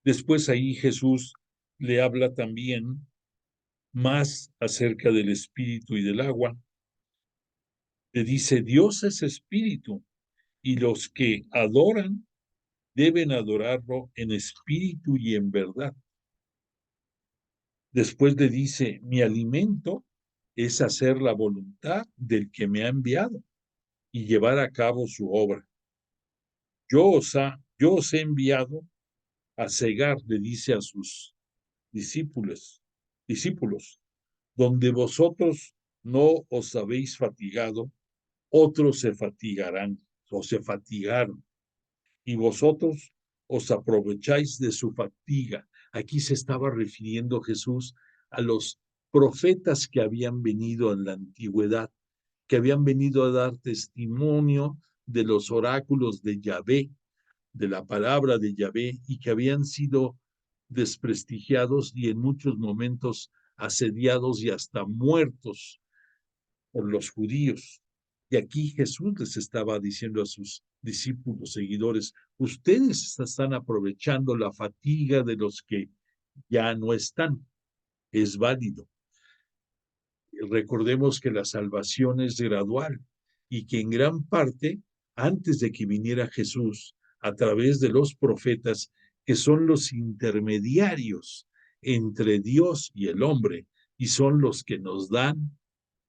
Después ahí Jesús le habla también más acerca del espíritu y del agua. Le dice, Dios es espíritu y los que adoran deben adorarlo en espíritu y en verdad. Después le dice, mi alimento es hacer la voluntad del que me ha enviado y llevar a cabo su obra. Yo os he enviado a cegar, le dice a sus discípulos, donde vosotros no os habéis fatigado, otros se fatigarán o se fatigaron. y vosotros os aprovecháis de su fatiga. Aquí se estaba refiriendo Jesús a los profetas que habían venido en la antigüedad, que habían venido a dar testimonio de los oráculos de Yahvé, de la palabra de Yahvé, y que habían sido desprestigiados y en muchos momentos asediados y hasta muertos por los judíos. Y aquí Jesús les estaba diciendo a sus discípulos, seguidores, ustedes están aprovechando la fatiga de los que ya no están. Es válido. Recordemos que la salvación es gradual y que en gran parte, antes de que viniera Jesús, a través de los profetas, que son los intermediarios entre Dios y el hombre, y son los que nos dan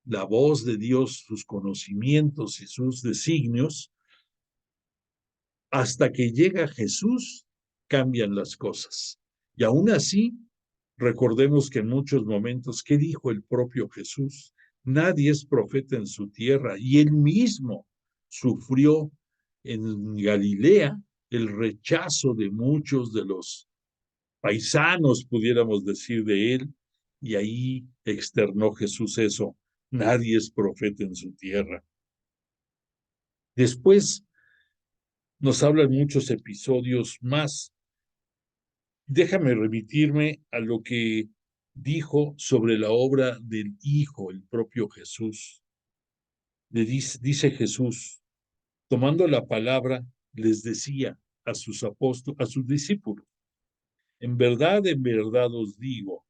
la voz de Dios, sus conocimientos y sus designios, hasta que llega Jesús, cambian las cosas. Y aún así, recordemos que en muchos momentos, ¿qué dijo el propio Jesús? Nadie es profeta en su tierra, y él mismo sufrió en Galilea el rechazo de muchos de los paisanos, pudiéramos decir, de él, y ahí externó Jesús eso: nadie es profeta en su tierra. Después nos hablan muchos episodios más. Déjame remitirme a lo que dijo sobre la obra del Hijo, el propio Jesús. Dice Jesús, tomando la palabra, les decía a sus apóstoles, a sus discípulos: en verdad os digo,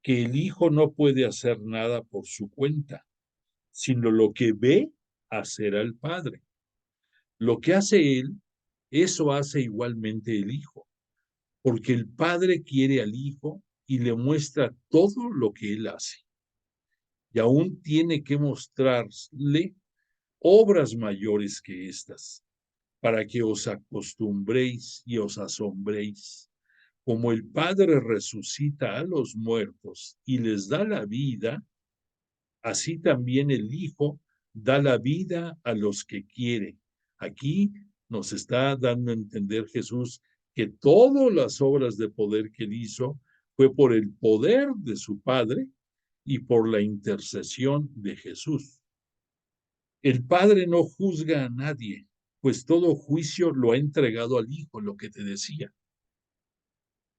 que el Hijo no puede hacer nada por su cuenta, sino lo que ve hacer al Padre. Lo que hace él, eso hace igualmente el Hijo, porque el Padre quiere al Hijo y le muestra todo lo que él hace. Y aún tiene que mostrarle obras mayores que estas, para que os acostumbréis y os asombréis. Como el Padre resucita a los muertos y les da la vida, así también el Hijo da la vida a los que quiere. Aquí nos está dando a entender Jesús que todas las obras de poder que él hizo fue por el poder de su Padre y por la intercesión de Jesús. El Padre no juzga a nadie, pues todo juicio lo ha entregado al Hijo, lo que te decía,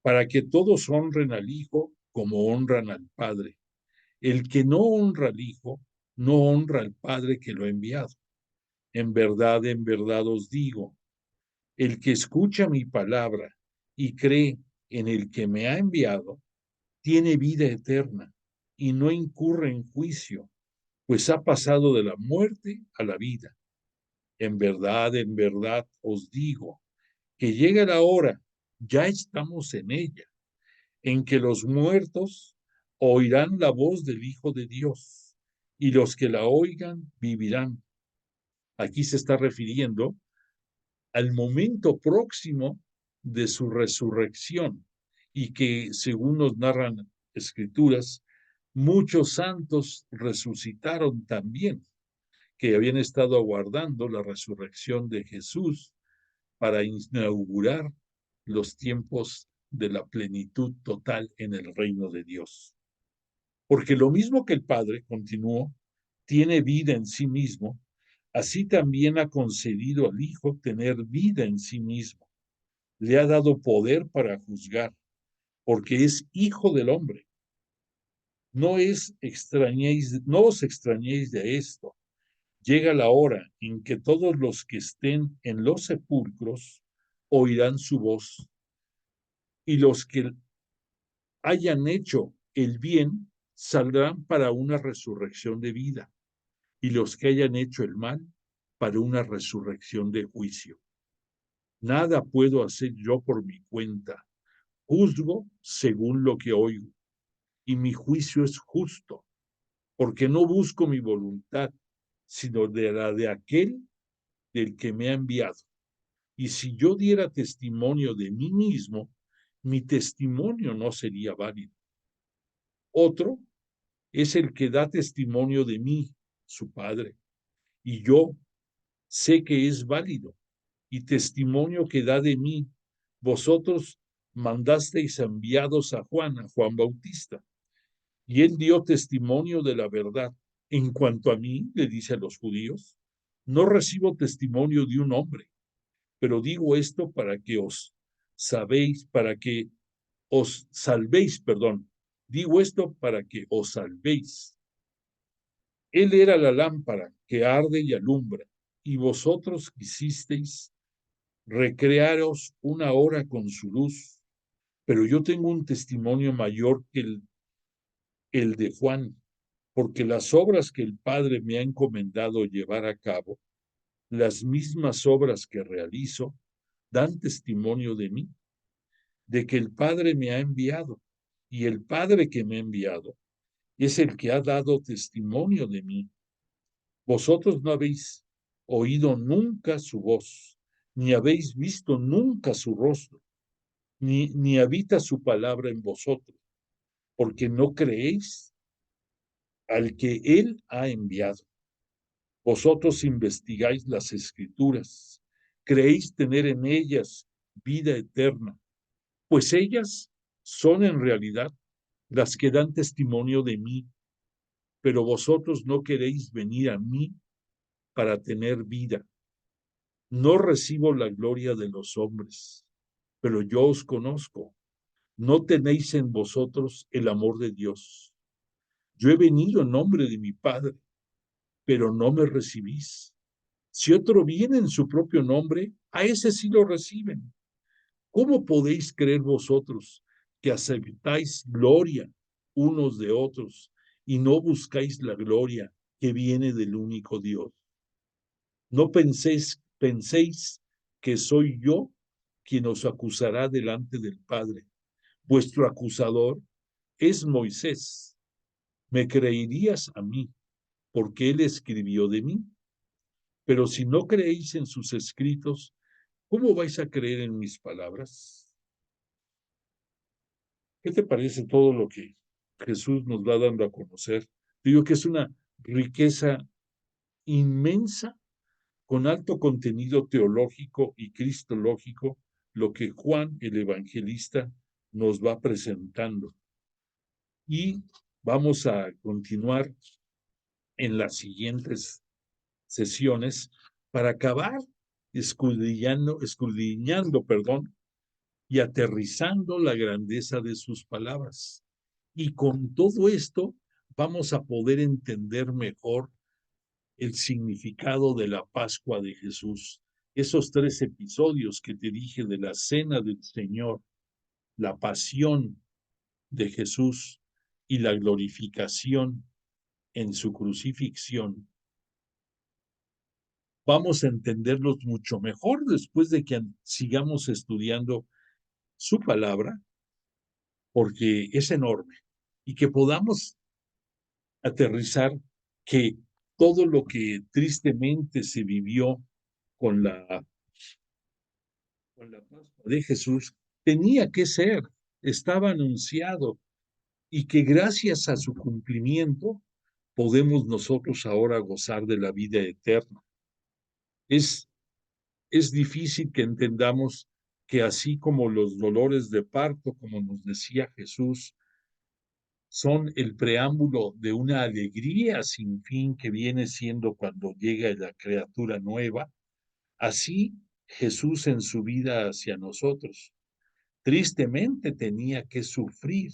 para que todos honren al Hijo como honran al Padre. El que no honra al Hijo, no honra al Padre que lo ha enviado. En verdad os digo, el que escucha mi palabra y cree en el que me ha enviado, tiene vida eterna y no incurre en juicio, pues ha pasado de la muerte a la vida. En verdad os digo, que llega la hora, ya estamos en ella, en que los muertos oirán la voz del Hijo de Dios, y los que la oigan vivirán. Aquí se está refiriendo al momento próximo de su resurrección, y que, según nos narran escrituras, muchos santos resucitaron también, que habían estado aguardando la resurrección de Jesús para inaugurar los tiempos de la plenitud total en el reino de Dios. Porque lo mismo que el Padre, continuó, tiene vida en sí mismo, así también ha concedido al Hijo tener vida en sí mismo. Le ha dado poder para juzgar, porque es Hijo del hombre. No os extrañéis de esto. Llega la hora en que todos los que estén en los sepulcros oirán su voz, y los que hayan hecho el bien saldrán para una resurrección de vida, y los que hayan hecho el mal para una resurrección de juicio. Nada puedo hacer yo por mi cuenta. Juzgo según lo que oigo, y mi juicio es justo, porque no busco mi voluntad, sino de la de aquel del que me ha enviado. Y si yo diera testimonio de mí mismo, mi testimonio no sería válido. Otro es el que da testimonio de mí, su Padre, y yo sé que es válido, y testimonio que da de mí. Vosotros mandasteis enviados a Juan Bautista, y él dio testimonio de la verdad. En cuanto a mí, le dice a los judíos, no recibo testimonio de un hombre, pero digo esto para que os salvéis, perdón. Digo esto para que os salvéis. Él era la lámpara que arde y alumbra, y vosotros quisisteis recrearos una hora con su luz, pero yo tengo un testimonio mayor que el de Juan, porque las obras que el Padre me ha encomendado llevar a cabo, las mismas obras que realizo, dan testimonio de mí, de que el Padre me ha enviado, y el Padre que me ha enviado es el que ha dado testimonio de mí. Vosotros no habéis oído nunca su voz, ni habéis visto nunca su rostro, ni habita su palabra en vosotros, porque no creéis al que él ha enviado. Vosotros investigáis las escrituras, creéis tener en ellas vida eterna, pues ellas son en realidad las que dan testimonio de mí, pero vosotros no queréis venir a mí para tener vida. No recibo la gloria de los hombres, pero yo os conozco. No tenéis en vosotros el amor de Dios. Yo he venido en nombre de mi Padre, pero no me recibís. Si otro viene en su propio nombre, a ese sí lo reciben. ¿Cómo podéis creer vosotros que aceptáis gloria unos de otros y no buscáis la gloria que viene del único Dios? No penséis que soy yo quien os acusará delante del Padre. Vuestro acusador es Moisés. Me creerías a mí, porque él escribió de mí. Pero si no creéis en sus escritos, ¿cómo vais a creer en mis palabras? ¿Qué te parece todo lo que Jesús nos va dando a conocer? Digo que es una riqueza inmensa con alto contenido teológico y cristológico, lo que Juan el Evangelista nos va presentando. Y vamos a continuar en las siguientes sesiones para acabar escudriñando, y aterrizando la grandeza de sus palabras. Y con todo esto vamos a poder entender mejor el significado de la Pascua de Jesús. Esos 3 episodios que te dije de la cena del Señor, la pasión de Jesús y la glorificación en su crucifixión, vamos a entenderlos mucho mejor después de que sigamos estudiando su palabra, porque es enorme, y que podamos aterrizar que todo lo que tristemente se vivió con la Pascua de Jesús tenía que ser, estaba anunciado, y que gracias a su cumplimiento podemos nosotros ahora gozar de la vida eterna. Es, es difícil que entendamos que así como los dolores de parto, como nos decía Jesús, son el preámbulo de una alegría sin fin que viene siendo cuando llega la criatura nueva, así Jesús en su vida hacia nosotros. Tristemente tenía que sufrir,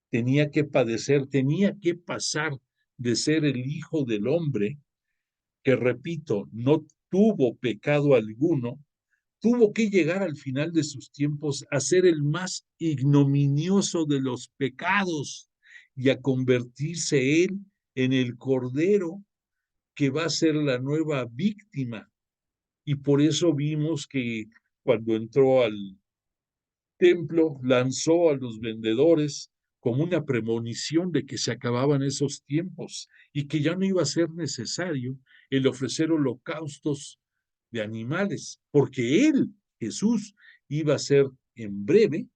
tenía que padecer, tenía que pasar de ser el Hijo del Hombre, que repito, no tuvo pecado alguno, tuvo que llegar al final de sus tiempos a ser el más ignominioso de los pecados y a convertirse él en el Cordero que va a ser la nueva víctima. Y por eso vimos que cuando entró al templo, lanzó a los vendedores como una premonición de que se acababan esos tiempos y que ya no iba a ser necesario el ofrecer holocaustos de animales, porque él, Jesús, iba a ser en breve,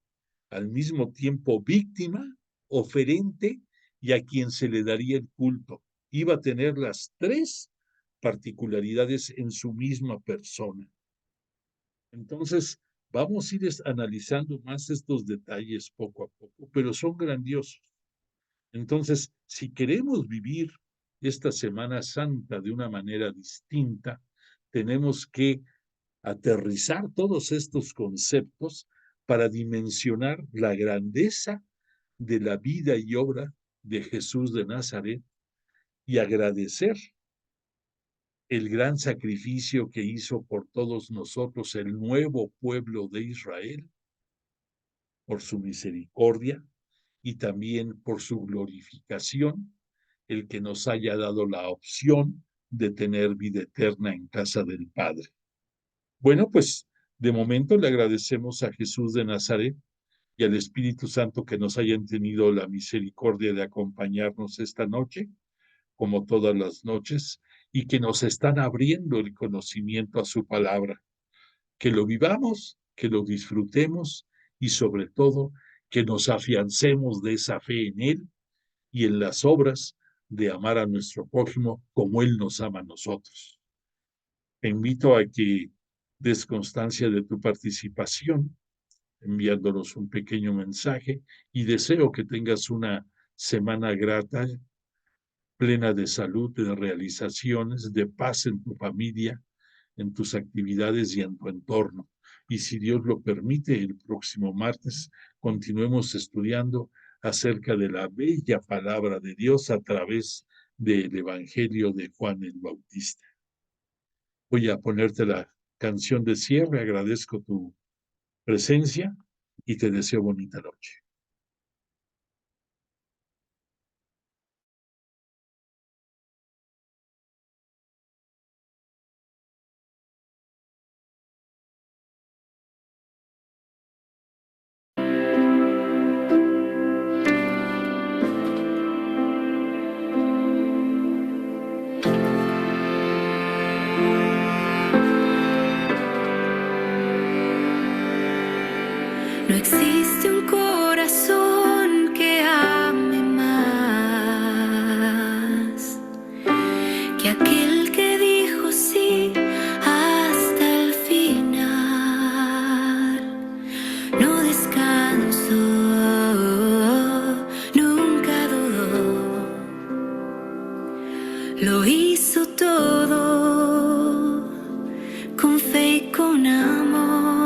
al mismo tiempo víctima, oferente y a quien se le daría el culto. Iba a tener las 3 particularidades en su misma persona. Entonces, vamos a ir analizando más estos detalles poco a poco, pero son grandiosos. Entonces, si queremos vivir esta Semana Santa de una manera distinta, tenemos que aterrizar todos estos conceptos para dimensionar la grandeza de la vida y obra de Jesús de Nazaret y agradecer el gran sacrificio que hizo por todos nosotros el nuevo pueblo de Israel, por su misericordia y también por su glorificación, el que nos haya dado la opción de tener vida eterna en casa del Padre. Bueno, pues de momento le agradecemos a Jesús de Nazaret y al Espíritu Santo que nos hayan tenido la misericordia de acompañarnos esta noche, como todas las noches, y que nos están abriendo el conocimiento a su palabra. Que lo vivamos, que lo disfrutemos y sobre todo que nos afiancemos de esa fe en Él y en las obras de amar a nuestro prójimo como Él nos ama a nosotros. Te invito a que des constancia de tu participación enviándonos un pequeño mensaje y deseo que tengas una semana grata, plena de salud, de realizaciones, de paz en tu familia, en tus actividades y en tu entorno. Y si Dios lo permite, el próximo martes continuemos estudiando acerca de la bella palabra de Dios a través del Evangelio de Juan el Bautista. Voy a ponerte la canción de cierre, agradezco tu presencia y te deseo bonita noche. No existe un corazón que ame más que aquel que dijo sí hasta el final. No descansó, nunca dudó, lo hizo todo con fe y con amor.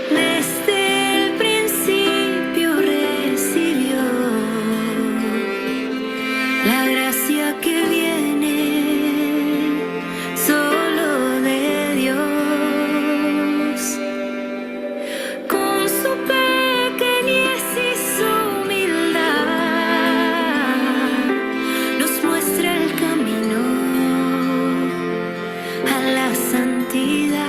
Desde el principio recibió la gracia que viene solo de Dios. Con su pequeñez y su humildad nos muestra el camino a la santidad.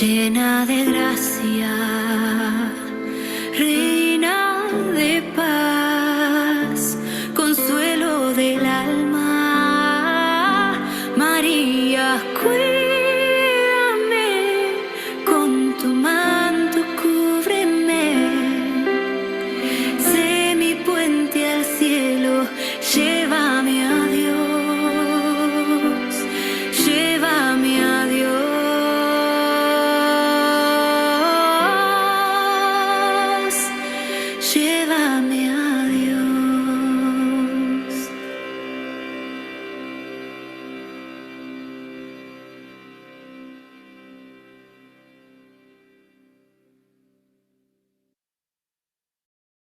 llena de gracia.